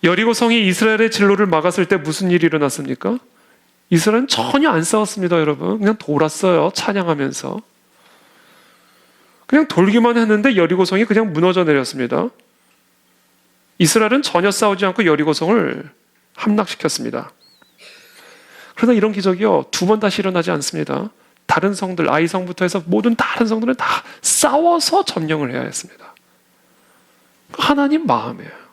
여리고성이 이스라엘의 진로를 막았을 때 무슨 일이 일어났습니까? 이스라엘은 전혀 안 싸웠습니다, 여러분. 그냥 돌았어요, 찬양하면서. 그냥 돌기만 했는데 여리고성이 그냥 무너져 내렸습니다. 이스라엘은 전혀 싸우지 않고 여리고성을 함락시켰습니다. 그러나 이런 기적이요, 두 번 다시 일어나지 않습니다. 다른 성들, 아이성부터 해서 모든 다른 성들은 다 싸워서 점령을 해야 했습니다. 하나님 마음이에요.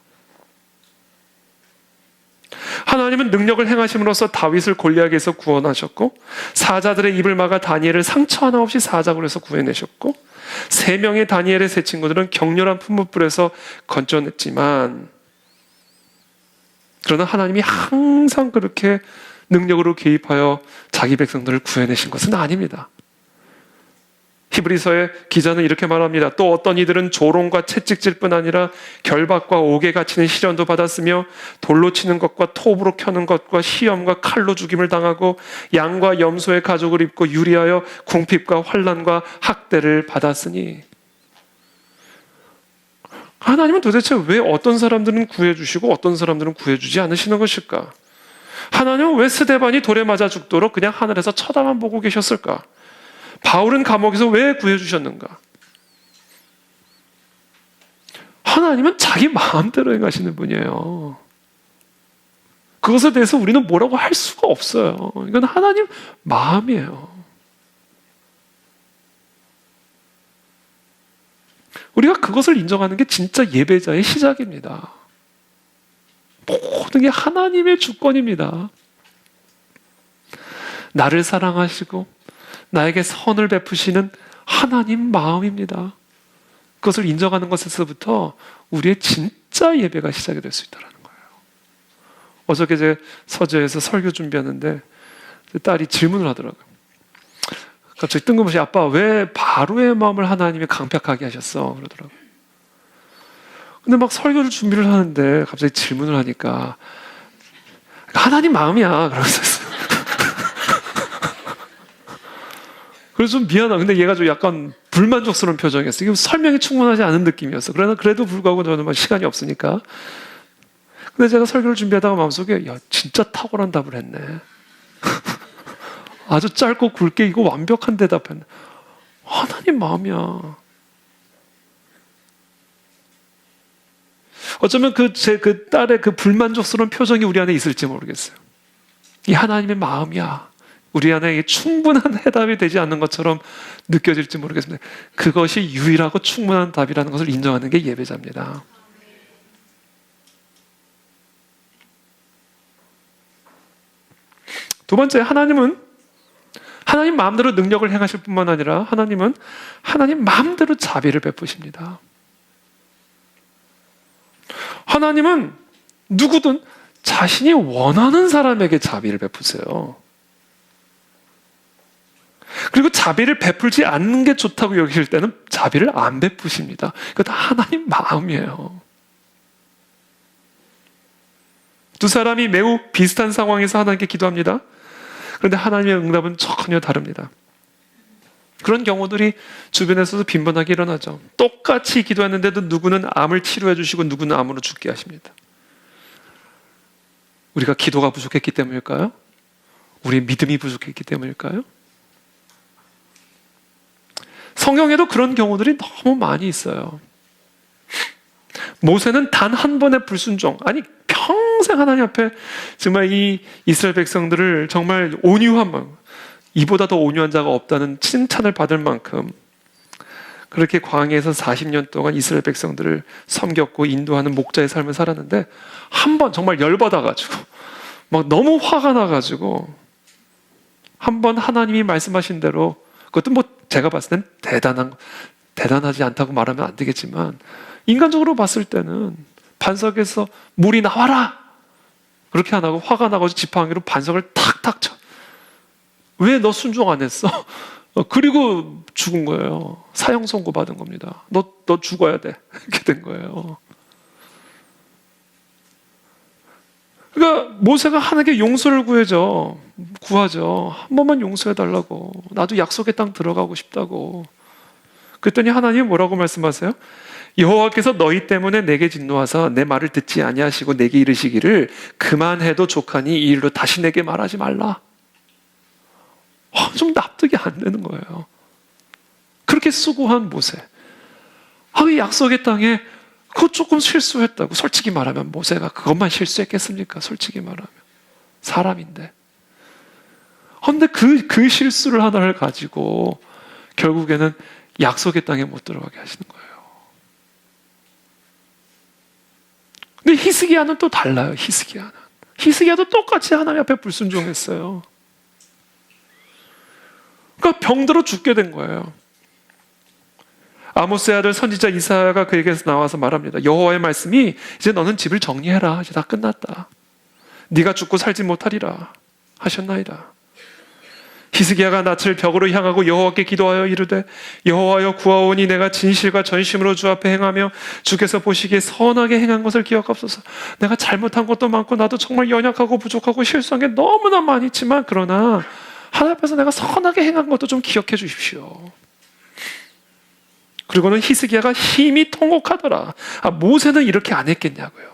하나님은 능력을 행하심으로써 다윗을 골리앗에서 구원하셨고, 사자들의 입을 막아 다니엘을 상처 하나 없이 사자굴에서 해서 구해내셨고, 3명의 다니엘의 세 친구들은 격렬한 풀무불에서 건져냈지만, 그러나 하나님이 항상 그렇게 능력으로 개입하여 자기 백성들을 구해내신 것은 아닙니다. 히브리서의 기자는 이렇게 말합니다. 또 어떤 이들은 조롱과 채찍질 뿐 아니라 결박과 옥에 갇히는 시련도 받았으며 돌로 치는 것과 톱으로 켜는 것과 시험과 칼로 죽임을 당하고 양과 염소의 가죽을 입고 유리하여 궁핍과 환난과 학대를 받았으니. 하나님은 도대체 왜 어떤 사람들은 구해주시고 어떤 사람들은 구해주지 않으시는 것일까? 하나님은 왜 스데반이 돌에 맞아 죽도록 그냥 하늘에서 쳐다만 보고 계셨을까? 바울은 감옥에서 왜 구해주셨는가? 하나님은 자기 마음대로 행하시는 분이에요. 그것에 대해서 우리는 뭐라고 할 수가 없어요. 이건 하나님 마음이에요. 우리가 그것을 인정하는 게 진짜 예배자의 시작입니다. 모든 게 하나님의 주권입니다. 나를 사랑하시고 나에게 선을 베푸시는 하나님 마음입니다. 그것을 인정하는 것에서부터 우리의 진짜 예배가 시작이 될 수 있다는 거예요. 어저께 제 서재에서 설교 준비하는데 딸이 질문을 하더라고요. 갑자기 뜬금없이 아빠 왜 바로의 마음을 하나님이 강팍하게 하셨어? 그러더라고요. 근데 막 설교를 준비를 하는데 갑자기 질문을 하니까 하나님 마음이야. 그러면서 그래서 좀 미안하다. 근데 얘가 좀 약간 불만족스러운 표정이었어요. 이게 설명이 충분하지 않은 느낌이었어. 그러나 그래도 불구하고 저는 막 시간이 없으니까. 근데 제가 설교를 준비하다가 마음속에 야 진짜 탁월한 답을 했네. 아주 짧고 굵게 이거 완벽한 대답했네. 하나님 마음이야. 어쩌면 그 딸의 그 불만족스러운 표정이 우리 안에 있을지 모르겠어요. 이 하나님의 마음이야. 우리 안에 충분한 해답이 되지 않는 것처럼 느껴질지 모르겠습니다. 그것이 유일하고 충분한 답이라는 것을 인정하는 게 예배자입니다. 두 번째, 하나님 마음대로 능력을 행하실 뿐만 아니라 하나님 마음대로 자비를 베푸십니다. 하나님은 누구든 자신이 원하는 사람에게 자비를 베푸세요. 그리고 자비를 베풀지 않는 게 좋다고 여기실 때는 자비를 안 베푸십니다. 그것도 하나님 마음이에요. 두 사람이 매우 비슷한 상황에서 하나님께 기도합니다. 그런데 하나님의 응답은 전혀 다릅니다. 그런 경우들이 주변에서도 빈번하게 일어나죠. 똑같이 기도했는데도 누구는 암을 치료해 주시고 누구는 암으로 죽게 하십니다. 우리가 기도가 부족했기 때문일까요? 우리의 믿음이 부족했기 때문일까요? 성경에도 그런 경우들이 너무 많이 있어요. 모세는 단 한 번의 불순종, 아니 평생 하나님 앞에 정말 이 이스라엘 백성들을 정말 온유한 마음, 이보다 더 온유한 자가 없다는 칭찬을 받을 만큼 그렇게 광야에서 40년 동안 이스라엘 백성들을 섬겼고 인도하는 목자의 삶을 살았는데 한 번 정말 열받아가지고 막 너무 화가 나가지고 한 번 하나님이 말씀하신 대로, 그것도 뭐 제가 봤을 땐 대단하지 않다고 말하면 안 되겠지만 인간적으로 봤을 때는 반석에서 물이 나와라 그렇게 안 하고 화가 나가지고 지팡이로 반석을 탁탁 쳐. 왜 너 순종 안 했어? 그리고 죽은 거예요. 사형 선고 받은 겁니다. 너 죽어야 돼. 이렇게 된 거예요. 그러니까 모세가 하나님께 용서를 구하죠. 한 번만 용서해달라고. 나도 약속의 땅 들어가고 싶다고. 그랬더니 하나님이 뭐라고 말씀하세요? 여호와께서 너희 때문에 내게 진노하사 내 말을 듣지 아니하시고 내게 이르시기를 그만해도 족하니 이 일로 다시 내게 말하지 말라. 좀 납득이 안 되는 거예요. 그렇게 수고한 모세. 이 약속의 땅에 그거 조금 실수했다고. 솔직히 말하면 모세가 그것만 실수했겠습니까? 솔직히 말하면. 사람인데. 근데 그 실수를 하나를 가지고 결국에는 약속의 땅에 못 들어가게 하시는 거예요. 근데 히스기야는 또 달라요. 히스기야도 똑같이 하나님 앞에 불순종했어요. 그러니까 병들어 죽게 된 거예요. 아모스의 아들 선지자 이사야가 그에게서 나와서 말합니다. 여호와의 말씀이 이제 너는 집을 정리해라. 이제 다 끝났다. 네가 죽고 살지 못하리라 하셨나이다. 히스기야가 낯을 벽으로 향하고 여호와께 기도하여 이르되 여호와여 구하오니 내가 진실과 전심으로 주 앞에 행하며 주께서 보시기에 선하게 행한 것을 기억하옵소서. 내가 잘못한 것도 많고 나도 정말 연약하고 부족하고 실수한 게 너무나 많이 있지만 그러나 하나님 앞에서 내가 선하게 행한 것도 좀 기억해 주십시오. 그리고는 히스기야가 힘이 통곡하더라. 모세는 이렇게 안 했겠냐고요.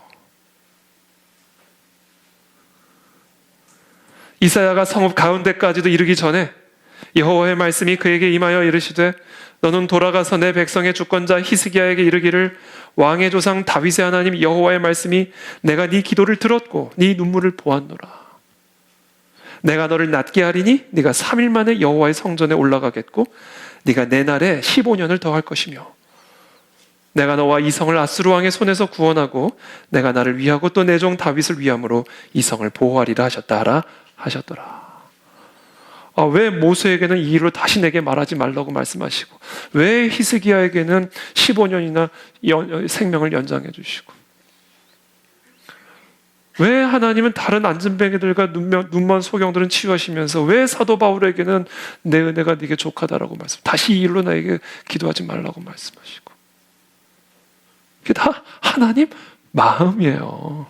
이사야가 성읍 가운데까지도 이르기 전에 여호와의 말씀이 그에게 임하여 이르시되 너는 돌아가서 내 백성의 주권자 히스기야에게 이르기를 왕의 조상 다윗의 하나님 여호와의 말씀이 내가 네 기도를 들었고 네 눈물을 보았노라. 내가 너를 낫게 하리니 네가 3일 만에 여호와의 성전에 올라가겠고 네가 내 날에 15년을 더할 것이며 내가 너와 이 성을 아스루 왕의 손에서 구원하고 내가 나를 위하고 또 내 종 다윗을 위함으로 이 성을 보호하리라 하셨더라. 왜 모세에게는 이 일을 다시 내게 말하지 말라고 말씀하시고 왜 히스기야에게는 15년이나 생명을 연장해 주시고 왜 하나님은 다른 안진뱅이들과 눈먼 소경들은 치유하시면서 왜 사도 바울에게는 내 은혜가 네게 족하다라고 다시 이 일로 나에게 기도하지 말라고 말씀하시고 그게 다 하나님 마음이에요.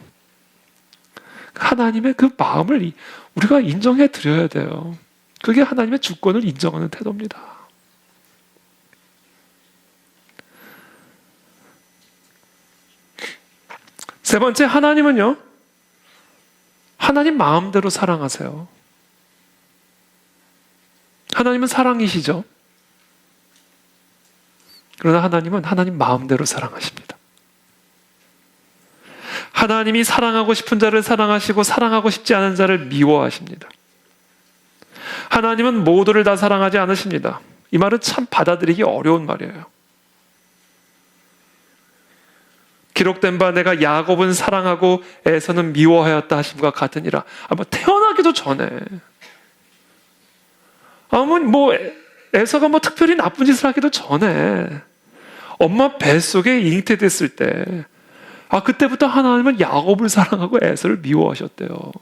하나님의 그 마음을 우리가 인정해 드려야 돼요. 그게 하나님의 주권을 인정하는 태도입니다. 세 번째, 하나님은요, 하나님 마음대로 사랑하세요. 하나님은 사랑이시죠. 그러나 하나님은 하나님 마음대로 사랑하십니다. 하나님이 사랑하고 싶은 자를 사랑하시고 사랑하고 싶지 않은 자를 미워하십니다. 하나님은 모두를 다 사랑하지 않으십니다. 이 말은 참 받아들이기 어려운 말이에요. 기록된 바 내가 야곱은 사랑하고 에서는 미워하였다 하심과 같으니라. 태어나기도 전에 에서가 특별히 나쁜 짓을 하기도 전에 엄마 뱃속에 잉태됐을 때 그때부터 하나님은 야곱을 사랑하고 에서를 미워하셨대요.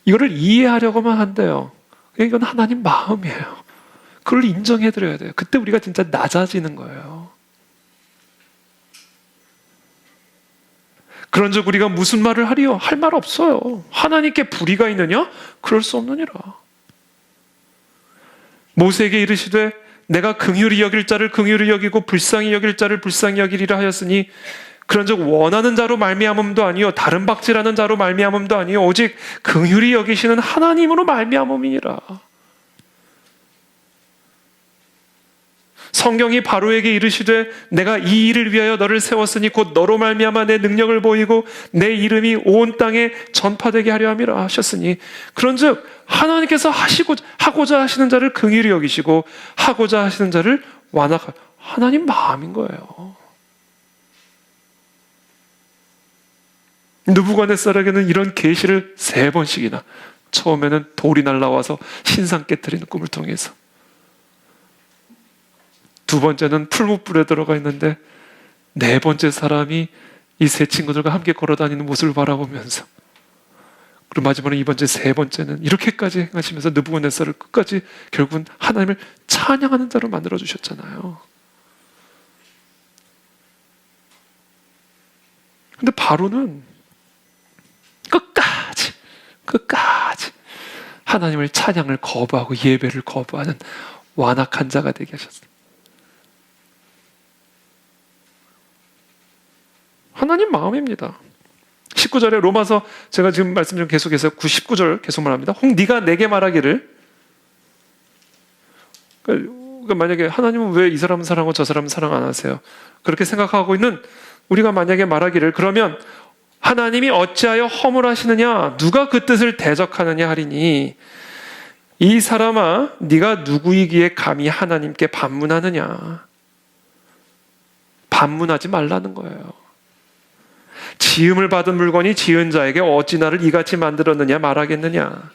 이거를 이해하려고만 한대요. 이건 하나님 마음이에요. 그걸 인정해드려야 돼요. 그때 우리가 진짜 낮아지는 거예요. 그런즉 우리가 무슨 말을 하리요? 할 말 없어요. 하나님께 불의가 있느냐? 그럴 수 없느니라. 모세에게 이르시되 내가 긍휼히 여길 자를 긍휼히 여기고 불쌍히 여길 자를 불쌍히 여기리라 하였으니 그런즉 원하는 자로 말미암음도 아니요 다른 박질하는 자로 말미암음도 아니요 오직 긍휼히 여기시는 하나님으로 말미암음이니라. 성경이 바로에게 이르시되 내가 이 일을 위하여 너를 세웠으니 곧 너로 말미암아 내 능력을 보이고 내 이름이 온 땅에 전파되게 하려 함이라 하셨으니 그런즉 하나님께서 하고자 하시는 자를 긍휼히 여기시고 하고자 하시는 자를 완악하 하나님 마음인 거예요. 느부갓네살에게는 이런 계시를 3번씩이나 처음에는 돌이 날라와서 신상 깨트리는 꿈을 통해서 2번째는 풀무불에 들어가 있는데 4번째 사람이 이 세 친구들과 함께 걸어다니는 모습을 바라보면서 그리고 마지막으로 2번째, 3번째는 이렇게까지 행하시면서 느부갓네살을 끝까지 결국은 하나님을 찬양하는 자로 만들어 주셨잖아요. 근데 바로는 끝까지 하나님을 찬양을 거부하고 예배를 거부하는 완악한 자가 되게 하셨어요. 하나님 마음입니다. 19절에 로마서 제가 지금 말씀 좀 계속해서 19절 계속 말합니다. 혹 네가 내게 말하기를 그러니까 만약에 하나님은 왜 이 사람은 사랑하고 저 사람은 사랑 안 하세요? 그렇게 생각하고 있는 우리가 만약에 말하기를 그러면 하나님이 어찌하여 허물하시느냐 누가 그 뜻을 대적하느냐 하리니 이 사람아 네가 누구이기에 감히 하나님께 반문하느냐. 반문하지 말라는 거예요. 지음을 받은 물건이 지은 자에게 어찌 나를 이같이 만들었느냐 말하겠느냐.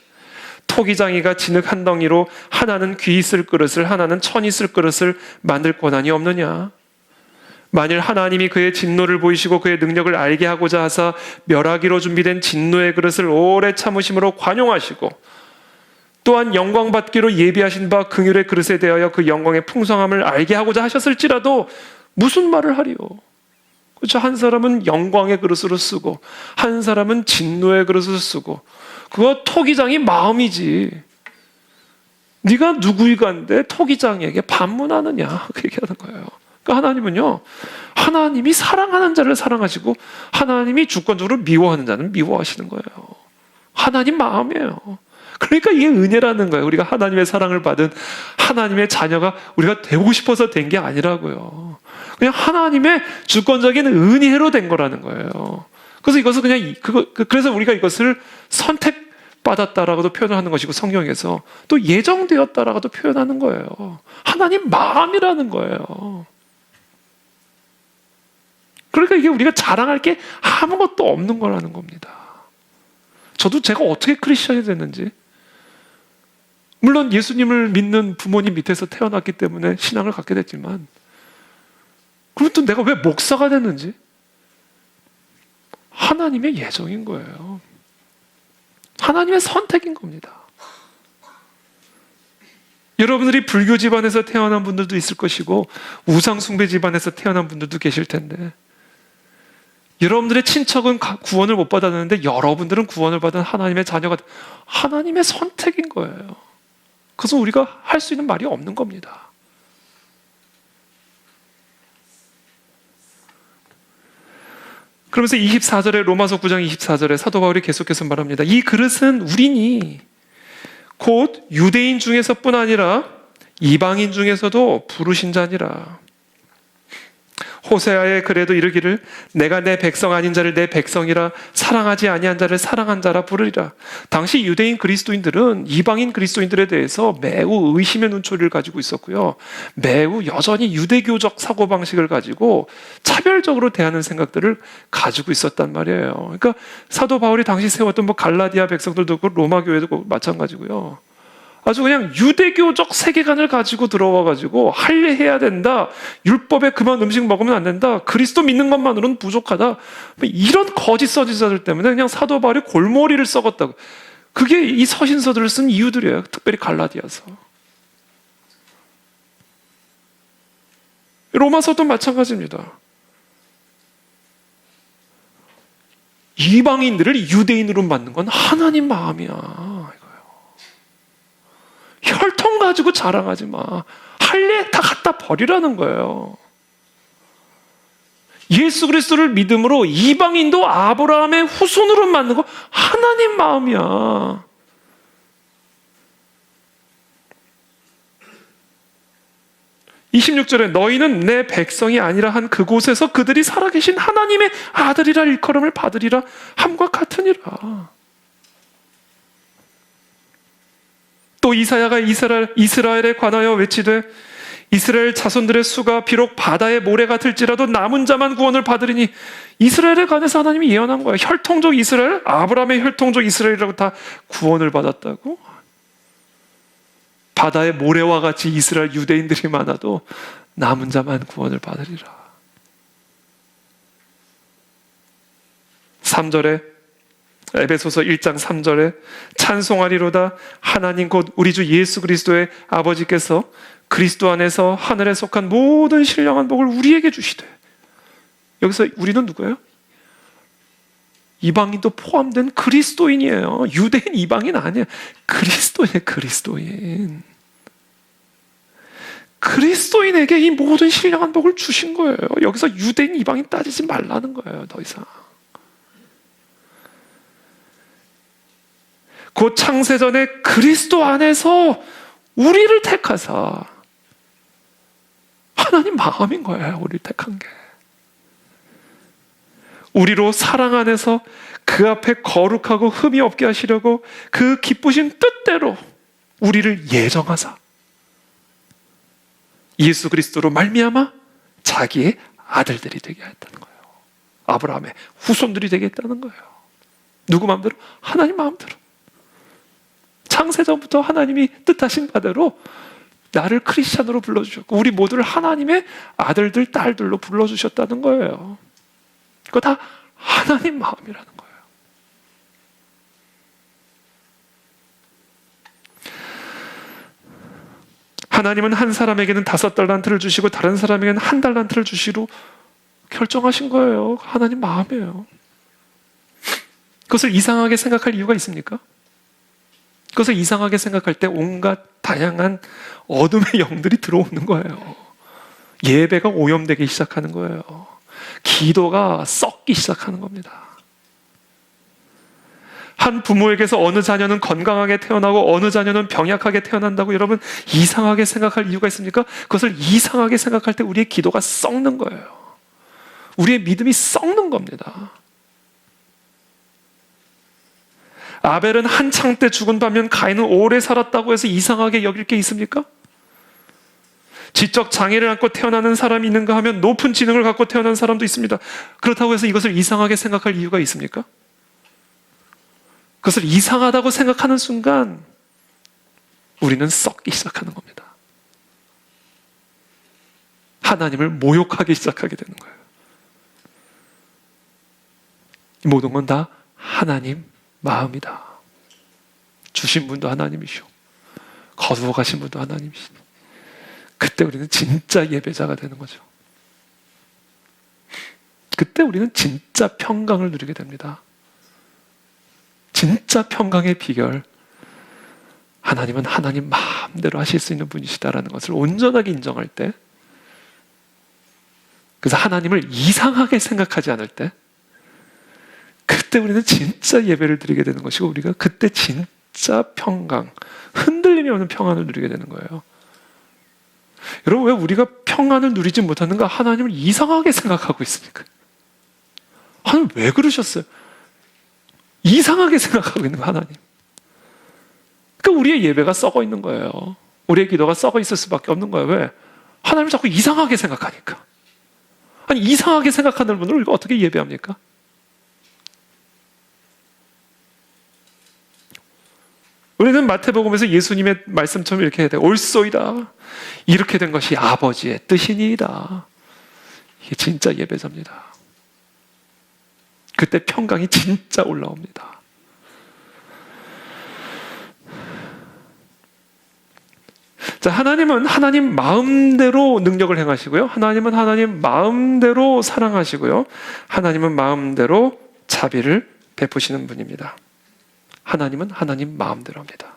토기장이가 진흙 한 덩이로 하나는 귀 있을 그릇을 하나는 천 있을 그릇을 만들 권한이 없느냐. 만일 하나님이 그의 진노를 보이시고 그의 능력을 알게 하고자 하사 멸하기로 준비된 진노의 그릇을 오래 참으심으로 관용하시고 또한 영광 받기로 예비하신 바 긍휼의 그릇에 대하여 그 영광의 풍성함을 알게 하고자 하셨을지라도 무슨 말을 하리요? 그렇죠? 한 사람은 영광의 그릇으로 쓰고 한 사람은 진노의 그릇으로 쓰고 그거 토기장이 마음이지. 네가 누구이간데 토기장에게 반문하느냐 그 얘기하는 거예요. 그러니까 하나님은요, 하나님이 사랑하는 자를 사랑하시고 하나님이 주권적으로 미워하는 자는 미워하시는 거예요. 하나님 마음이에요. 그러니까 이게 은혜라는 거예요. 우리가 하나님의 사랑을 받은 하나님의 자녀가 우리가 되고 싶어서 된 게 아니라고요. 그냥 하나님의 주권적인 은혜로 된 거라는 거예요. 그래서 이것을 그래서 우리가 이것을 선택받았다라고도 표현하는 것이고 성경에서 또 예정되었다라고도 표현하는 거예요. 하나님 마음이라는 거예요. 그러니까 이게 우리가 자랑할 게 아무것도 없는 거라는 겁니다. 저도 제가 어떻게 크리스천이 됐는지, 물론 예수님을 믿는 부모님 밑에서 태어났기 때문에 신앙을 갖게 됐지만, 그럼 또 내가 왜 목사가 됐는지 하나님의 예정인 거예요. 하나님의 선택인 겁니다. 여러분들이 불교 집안에서 태어난 분들도 있을 것이고 우상숭배 집안에서 태어난 분들도 계실 텐데, 여러분들의 친척은 구원을 못 받았는데 여러분들은 구원을 받은 하나님의 자녀가 하나님의 선택인 거예요. 그래서 우리가 할 수 있는 말이 없는 겁니다. 그러면서 24절에 로마서 9장 24절에 사도 바울이 계속해서 말합니다. 이 그릇은 우리니 곧 유대인 중에서뿐 아니라 이방인 중에서도 부르신 자니라. 호세아의 글에도 이르기를 내가 내 백성 아닌 자를 내 백성이라 사랑하지 아니한 자를 사랑한 자라 부르리라. 당시 유대인 그리스도인들은 이방인 그리스도인들에 대해서 매우 의심의 눈초리를 가지고 있었고요. 매우 여전히 유대교적 사고방식을 가지고 차별적으로 대하는 생각들을 가지고 있었단 말이에요. 그러니까 사도 바울이 당시 세웠던 갈라디아 백성들도 그렇고 로마 교회도 마찬가지고요. 아주 그냥 유대교적 세계관을 가지고 들어와가지고 할례해야 된다, 율법에 그만 음식 먹으면 안 된다, 그리스도 믿는 것만으로는 부족하다, 이런 거짓 선지자들 때문에 그냥 사도 바울이 골머리를 썩었다고. 그게 이 서신서들을 쓴 이유들이에요. 특별히 갈라디아서. 로마서도 마찬가지입니다. 이방인들을 유대인으로 만든 건 하나님 마음이야. 혈통 가지고 자랑하지 마. 할례 다 갖다 버리라는 거예요. 예수 그리스도를 믿음으로 이방인도 아브라함의 후손으로 만든 거 하나님 마음이야. (26절에) 너희는 내 백성이 아니라 한 그곳에서 그들이 살아계신 하나님의 아들이라 일컬음을 받으리라 함과 같으니라. 또 이사야가 이스라엘에 관하여 외치되 이스라엘 자손들의 수가 비록 바다의 모래 같을지라도 남은 자만 구원을 받으리니, 이스라엘에 관해서 하나님이 예언한 거예요. 혈통적 이스라엘, 아브라함의 혈통적 이스라엘이라고 다 구원을 받았다고? 바다의 모래와 같이 이스라엘 유대인들이 많아도 남은 자만 구원을 받으리라. 3절에 에베소서 1장 3절에 찬송하리로다 하나님 곧 우리 주 예수 그리스도의 아버지께서 그리스도 안에서 하늘에 속한 모든 신령한 복을 우리에게 주시되. 여기서 우리는 누구예요? 이방인도 포함된 그리스도인이에요. 유대인 이방인 아니에요. 그리스도인이에요. 그리스도인. 그리스도인에게 이 모든 신령한 복을 주신 거예요. 여기서 유대인 이방인 따지지 말라는 거예요. 더 이상. 곧 창세전에 그리스도 안에서 우리를 택하사, 하나님 마음인 거예요. 우리를 택한 게. 우리로 사랑 안에서 그 앞에 거룩하고 흠이 없게 하시려고 그 기쁘신 뜻대로 우리를 예정하사 예수 그리스도로 말미암아 자기의 아들들이 되게 했다는 거예요. 아브라함의 후손들이 되게 했다는 거예요. 누구 마음대로? 하나님 마음대로. 창세전부터 하나님이 뜻하신 바대로 나를 크리스찬으로 불러주셨고 우리 모두를 하나님의 아들들, 딸들로 불러주셨다는 거예요. 그거 다 하나님 마음이라는 거예요. 하나님은 한 사람에게는 5달란트를 주시고 다른 사람에게는 1달란트를 주시로 결정하신 거예요. 하나님 마음이에요. 그것을 이상하게 생각할 이유가 있습니까? 그것을 이상하게 생각할 때 온갖 다양한 어둠의 영들이 들어오는 거예요. 예배가 오염되기 시작하는 거예요. 기도가 썩기 시작하는 겁니다. 한 부모에게서 어느 자녀는 건강하게 태어나고 어느 자녀는 병약하게 태어난다고 여러분 이상하게 생각할 이유가 있습니까? 그것을 이상하게 생각할 때 우리의 기도가 썩는 거예요. 우리의 믿음이 썩는 겁니다. 아벨은 한창 때 죽은 반면 가인은 오래 살았다고 해서 이상하게 여길 게 있습니까? 지적 장애를 안고 태어나는 사람이 있는가 하면 높은 지능을 갖고 태어난 사람도 있습니다. 그렇다고 해서 이것을 이상하게 생각할 이유가 있습니까? 그것을 이상하다고 생각하는 순간 우리는 썩기 시작하는 겁니다. 하나님을 모욕하기 시작하게 되는 거예요. 이 모든 건 다 하나님 마음이다. 주신 분도 하나님이시오. 거두어 가신 분도 하나님이시오. 그때 우리는 진짜 예배자가 되는 거죠. 그때 우리는 진짜 평강을 누리게 됩니다. 진짜 평강의 비결, 하나님은 하나님 마음대로 하실 수 있는 분이시다라는 것을 온전하게 인정할 때, 그래서 하나님을 이상하게 생각하지 않을 때, 그때 우리는 진짜 예배를 드리게 되는 것이고 우리가 그때 진짜 평강, 흔들림이 없는 평안을 누리게 되는 거예요. 여러분, 왜 우리가 평안을 누리지 못하는가? 하나님을 이상하게 생각하고 있습니까? 하나님 왜 그러셨어요? 이상하게 생각하고 있는 거 하나님. 그러니까 우리의 예배가 썩어 있는 거예요. 우리의 기도가 썩어 있을 수밖에 없는 거예요. 왜? 하나님을 자꾸 이상하게 생각하니까. 아니 이상하게 생각하는 분을 우리가 어떻게 예배합니까? 우리는 마태복음에서 예수님의 말씀처럼 이렇게 해야 돼. 옳소이다. 이렇게 된 것이 아버지의 뜻이니이다. 이게 진짜 예배자입니다. 그때 평강이 진짜 올라옵니다. 자, 하나님은 하나님 마음대로 능력을 행하시고요. 하나님은 하나님 마음대로 사랑하시고요. 하나님은 마음대로 자비를 베푸시는 분입니다. 하나님은 하나님 마음대로 합니다.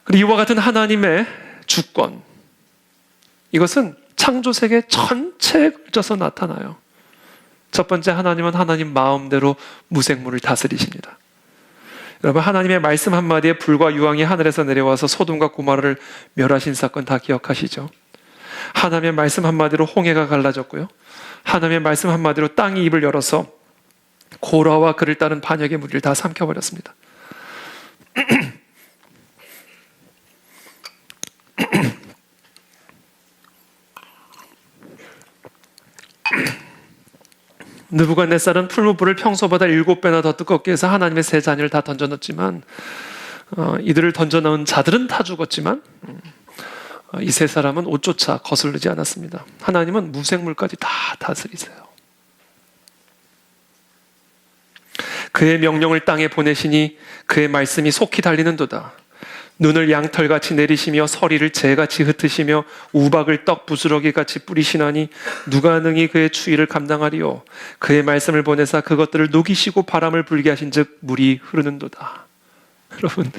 그리고 이와 같은 하나님의 주권, 이것은 창조세계 전체에 걸쳐서 나타나요. 첫 번째, 하나님은 하나님 마음대로 무생물을 다스리십니다. 여러분, 하나님의 말씀 한마디에 불과 유황이 하늘에서 내려와서 소돔과 고모라를 멸하신 사건 다 기억하시죠? 하나님의 말씀 한마디로 홍해가 갈라졌고요. 하나님의 말씀 한마디로 땅이 입을 열어서 고라와 그를 따른 반역의 무리를 다 삼켜버렸습니다. 느부갓네살은 풀무불을 평소보다 7배나 더 뜨겁게 해서 하나님의 세 자녀를 다 던져넣었지만 이들을 던져넣은 자들은 다 죽었지만 이 세 사람은 옷조차 거스르지 않았습니다. 하나님은 무생물까지 다 다스리세요. 그의 명령을 땅에 보내시니 그의 말씀이 속히 달리는도다. 눈을 양털같이 내리시며 서리를 재같이 흩으시며 우박을 떡 부스러기같이 뿌리시나니 누가 능히 그의 추위를 감당하리요. 그의 말씀을 보내사 그것들을 녹이시고 바람을 불게 하신즉 물이 흐르는도다. 여러분,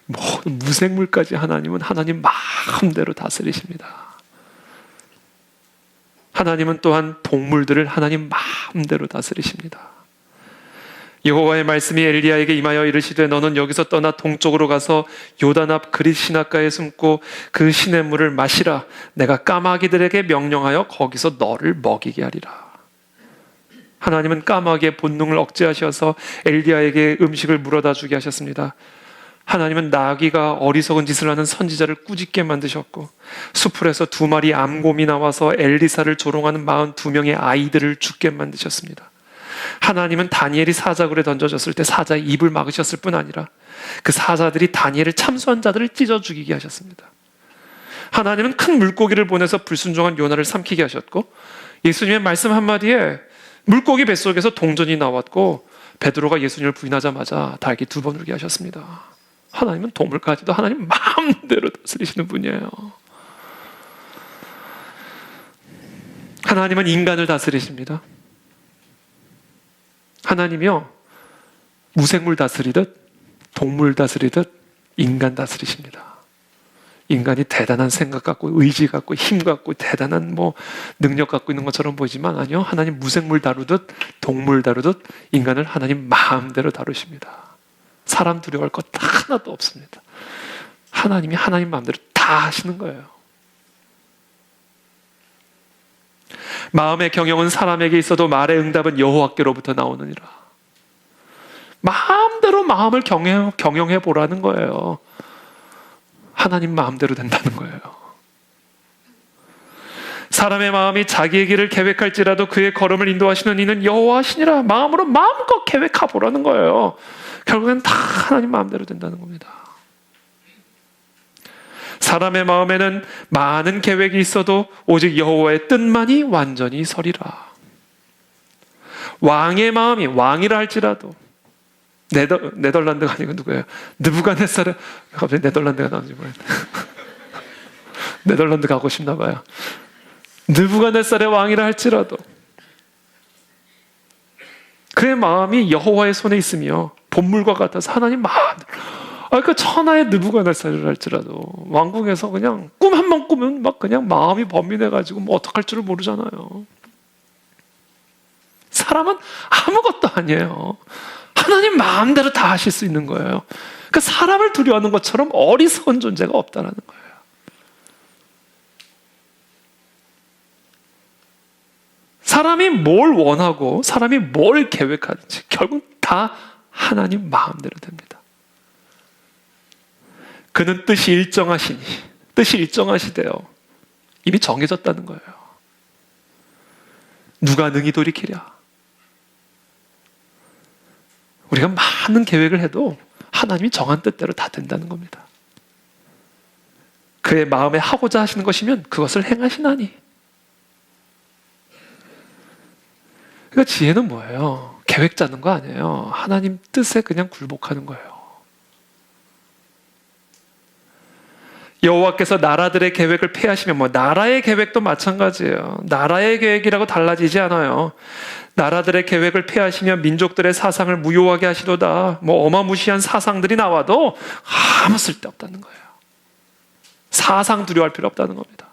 모든 무생물까지 하나님은 하나님 마음대로 다스리십니다. 하나님은 또한 동물들을 하나님 마음대로 다스리십니다. 여호와의 말씀이 엘리야에게 임하여 이르시되 너는 여기서 떠나 동쪽으로 가서 요단 앞 그릿 시냇가에 숨고 그 시냇물을 마시라. 내가 까마귀들에게 명령하여 거기서 너를 먹이게 하리라. 하나님은 까마귀의 본능을 억제하셔서 엘리야에게 음식을 물어다 주게 하셨습니다. 하나님은 나귀가 어리석은 짓을 하는 선지자를 꾸짖게 만드셨고 수풀에서 2마리 암곰이 나와서 엘리사를 조롱하는 42명의 아이들을 죽게 만드셨습니다. 하나님은 다니엘이 사자굴에 던져졌을 때 사자의 입을 막으셨을 뿐 아니라 그 사자들이 다니엘을 참수한 자들을 찢어 죽이게 하셨습니다. 하나님은 큰 물고기를 보내서 불순종한 요나를 삼키게 하셨고 예수님의 말씀 한마디에 물고기 뱃속에서 동전이 나왔고 베드로가 예수님을 부인하자마자 달기 2번 울게 하셨습니다. 하나님은 동물까지도 하나님 마음대로 다스리시는 분이에요. 하나님은 인간을 다스리십니다. 하나님이요, 무생물 다스리듯 동물 다스리듯 인간 다스리십니다. 인간이 대단한 생각 갖고 의지 갖고 힘 갖고 대단한 능력 갖고 있는 것처럼 보이지만 아니요, 하나님 무생물 다루듯 동물 다루듯 인간을 하나님 마음대로 다루십니다. 사람 두려워할 것 하나도 없습니다. 하나님이 하나님 마음대로 다 하시는 거예요. 마음의 경영은 사람에게 있어도 말의 응답은 여호와께로부터 나오느니라. 마음대로 마음을 경영해 보라는 거예요. 하나님 마음대로 된다는 거예요. 사람의 마음이 자기의 길을 계획할지라도 그의 걸음을 인도하시는 이는 여호와시니라. 마음으로 마음껏 계획해 보라는 거예요. 결국엔 다 하나님 마음대로 된다는 겁니다. 사람의 마음에는 많은 계획이 있어도 오직 여호와의 뜻만이 완전히 서리라. 왕의 마음이 왕이라 할지라도 네덜란드가 아니고 누구예요? 느부갓네살은 갑자기 네덜란드가 나오는지 모르겠네. 네덜란드 가고 싶나 봐요. 느부갓네살의 왕이라 할지라도 그의 마음이 여호와의 손에 있으며 본물과 같아서 하나님 마음대로. 그 천하의 느부갓네살을 할지라도 왕궁에서 그냥 꿈 한 번 꾸면 막 그냥 마음이 번민해가지고 어떡할 줄을 모르잖아요. 사람은 아무것도 아니에요. 하나님 마음대로 다 하실 수 있는 거예요. 그러니까 사람을 두려워하는 것처럼 어리석은 존재가 없다는 거예요. 사람이 뭘 원하고 사람이 뭘 계획하든지 결국 다 하나님 마음대로 됩니다. 그는 뜻이 일정하시대요. 이미 정해졌다는 거예요. 누가 능히 돌이키랴. 우리가 많은 계획을 해도 하나님이 정한 뜻대로 다 된다는 겁니다. 그의 마음에 하고자 하시는 것이면 그것을 행하시나니. 그러니까 지혜는 뭐예요? 계획 짜는 거 아니에요. 하나님 뜻에 그냥 굴복하는 거예요. 여호와께서 나라들의 계획을 폐하시면 나라의 계획도 마찬가지예요. 나라의 계획이라고 달라지지 않아요. 나라들의 계획을 폐하시면 민족들의 사상을 무효하게 하시도다. 어마무시한 사상들이 나와도 아무 쓸데없다는 거예요. 사상 두려워할 필요 없다는 겁니다.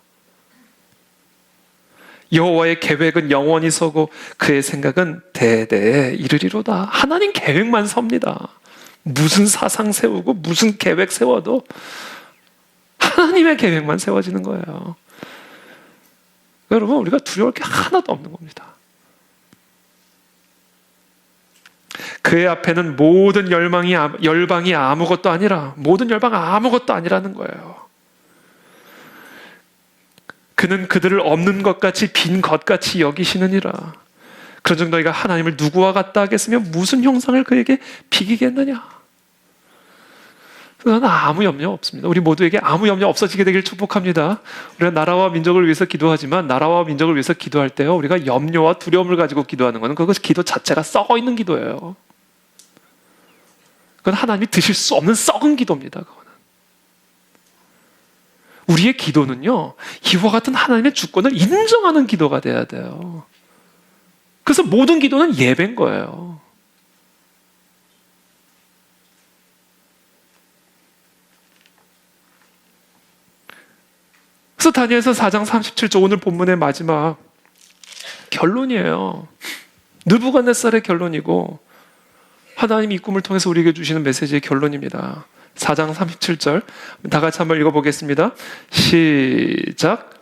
여호와의 계획은 영원히 서고 그의 생각은 대대에 이르리로다. 하나님 계획만 섭니다. 무슨 사상 세우고 무슨 계획 세워도 하나님의 계획만 세워지는 거예요. 여러분, 우리가 두려울 게 하나도 없는 겁니다. 그의 앞에는 모든 열방이 아무것도 아니라, 모든 열방 아무것도 아니라는 거예요. 그는 그들을 없는 것 같이 빈 것 같이 여기시느니라. 그런즉 너희가 하나님을 누구와 같다 하겠으면 무슨 형상을 그에게 비기겠느냐. 저는 아무 염려 없습니다. 우리 모두에게 아무 염려 없어지게 되길 축복합니다. 우리가 나라와 민족을 위해서 기도하지만 나라와 민족을 위해서 기도할 때요, 우리가 염려와 두려움을 가지고 기도하는 것은 그것이 기도 자체가 썩어 있는 기도예요. 그건 하나님이 드실 수 없는 썩은 기도입니다. 그거는. 우리의 기도는요, 이와 같은 하나님의 주권을 인정하는 기도가 돼야 돼요. 그래서 모든 기도는 예배인 거예요. 그래서 다니엘서 4장 37절 오늘 본문의 마지막 결론이에요. 느부갓네살의 결론이고 하나님이 이 꿈을 통해서 우리에게 주시는 메시지의 결론입니다. 4장 37절 다 같이 한번 읽어보겠습니다. 시작.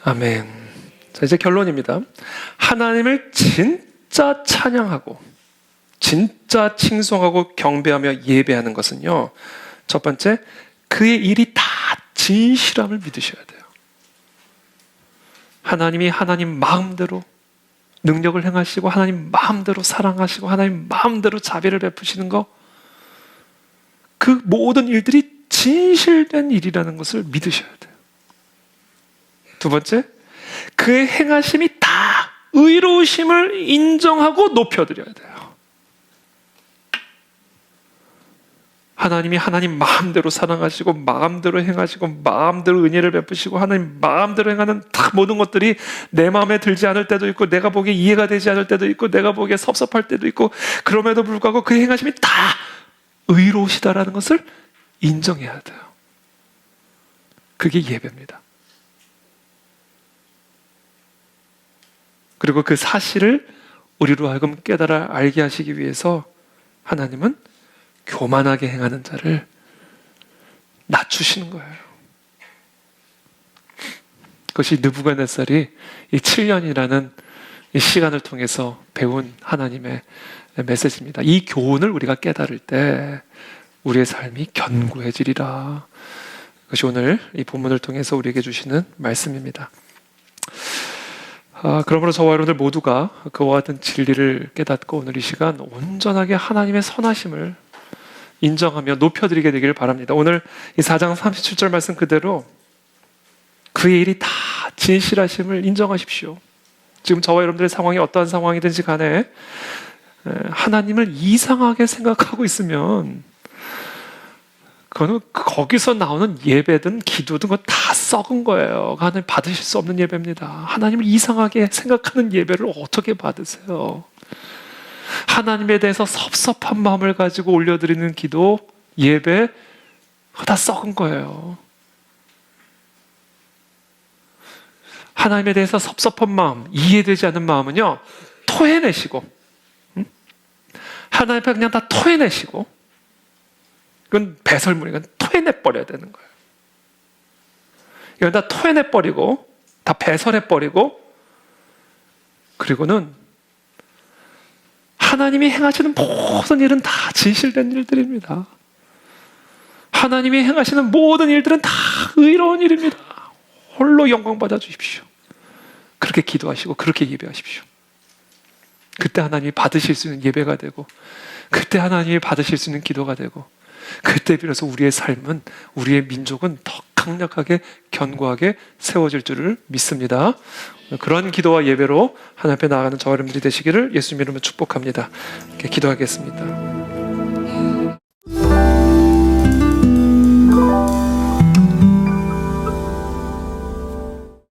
아멘. 자, 이제 결론입니다. 하나님을 진짜 찬양하고 진짜 칭송하고 경배하며 예배하는 것은요, 첫 번째, 그의 일이 다 진실함을 믿으셔야 돼요. 하나님이 하나님 마음대로 능력을 행하시고 하나님 마음대로 사랑하시고 하나님 마음대로 자비를 베푸시는 거, 그 모든 일들이 진실된 일이라는 것을 믿으셔야 돼요. 두 번째, 그의 행하심이 다 의로우심을 인정하고 높여드려야 돼요. 하나님이 하나님 마음대로 사랑하시고 마음대로 행하시고 마음대로 은혜를 베푸시고 하나님 마음대로 행하는 다 모든 것들이 내 마음에 들지 않을 때도 있고 내가 보기에 이해가 되지 않을 때도 있고 내가 보기에 섭섭할 때도 있고, 그럼에도 불구하고 그의 행하심이 다 의로우시다라는 것을 인정해야 돼요. 그게 예배입니다. 그리고 그 사실을 우리로 하여금 깨달아 알게 하시기 위해서 하나님은 교만하게 행하는 자를 낮추시는 거예요. 그것이 느부갓네살이 이 7년이라는 이 시간을 통해서 배운 하나님의 메시지입니다. 이 교훈을 우리가 깨달을 때 우리의 삶이 견고해지리라. 그것이 오늘 이 본문을 통해서 우리에게 주시는 말씀입니다. 그러므로 저와 여러분들 모두가 그와 같은 진리를 깨닫고 오늘 이 시간 온전하게 하나님의 선하심을 인정하며 높여드리게 되기를 바랍니다. 오늘 이 4장 37절 말씀 그대로 그의 일이 다 진실하심을 인정하십시오. 지금 저와 여러분들의 상황이 어떠한 상황이든지 간에 하나님을 이상하게 생각하고 있으면 그거는 거기서 나오는 예배든 기도든 그건 다 썩은 거예요. 하나님 받으실 수 없는 예배입니다. 하나님을 이상하게 생각하는 예배를 어떻게 받으세요? 하나님에 대해서 섭섭한 마음을 가지고 올려드리는 기도, 예배, 다 썩은 거예요. 하나님에 대해서 섭섭한 마음, 이해되지 않는 마음은요, 토해내시고, 하나님 앞에 그냥 다 토해내시고, 이건 배설물이, 이건 토해내버려야 되는 거예요. 이건 다 토해내버리고, 다 배설해버리고, 그리고는 하나님이 행하시는 모든 일은 다 진실된 일들입니다. 하나님이 행하시는 모든 일들은 다 의로운 일입니다. 홀로 영광 받아 주십시오. 그렇게 기도하시고 그렇게 예배하십시오. 그때 하나님이 받으실 수 있는 예배가 되고, 그때 하나님이 받으실 수 있는 기도가 되고, 그때 비로소 우리의 삶은, 우리의 민족은 더 강력하게 견고하게 세워질 줄을 믿습니다. 그런 기도와 예배로 하나님 앞에 나아가는 저와 여러분들이 되시기를 예수님 이름으로 축복합니다. 기도하겠습니다.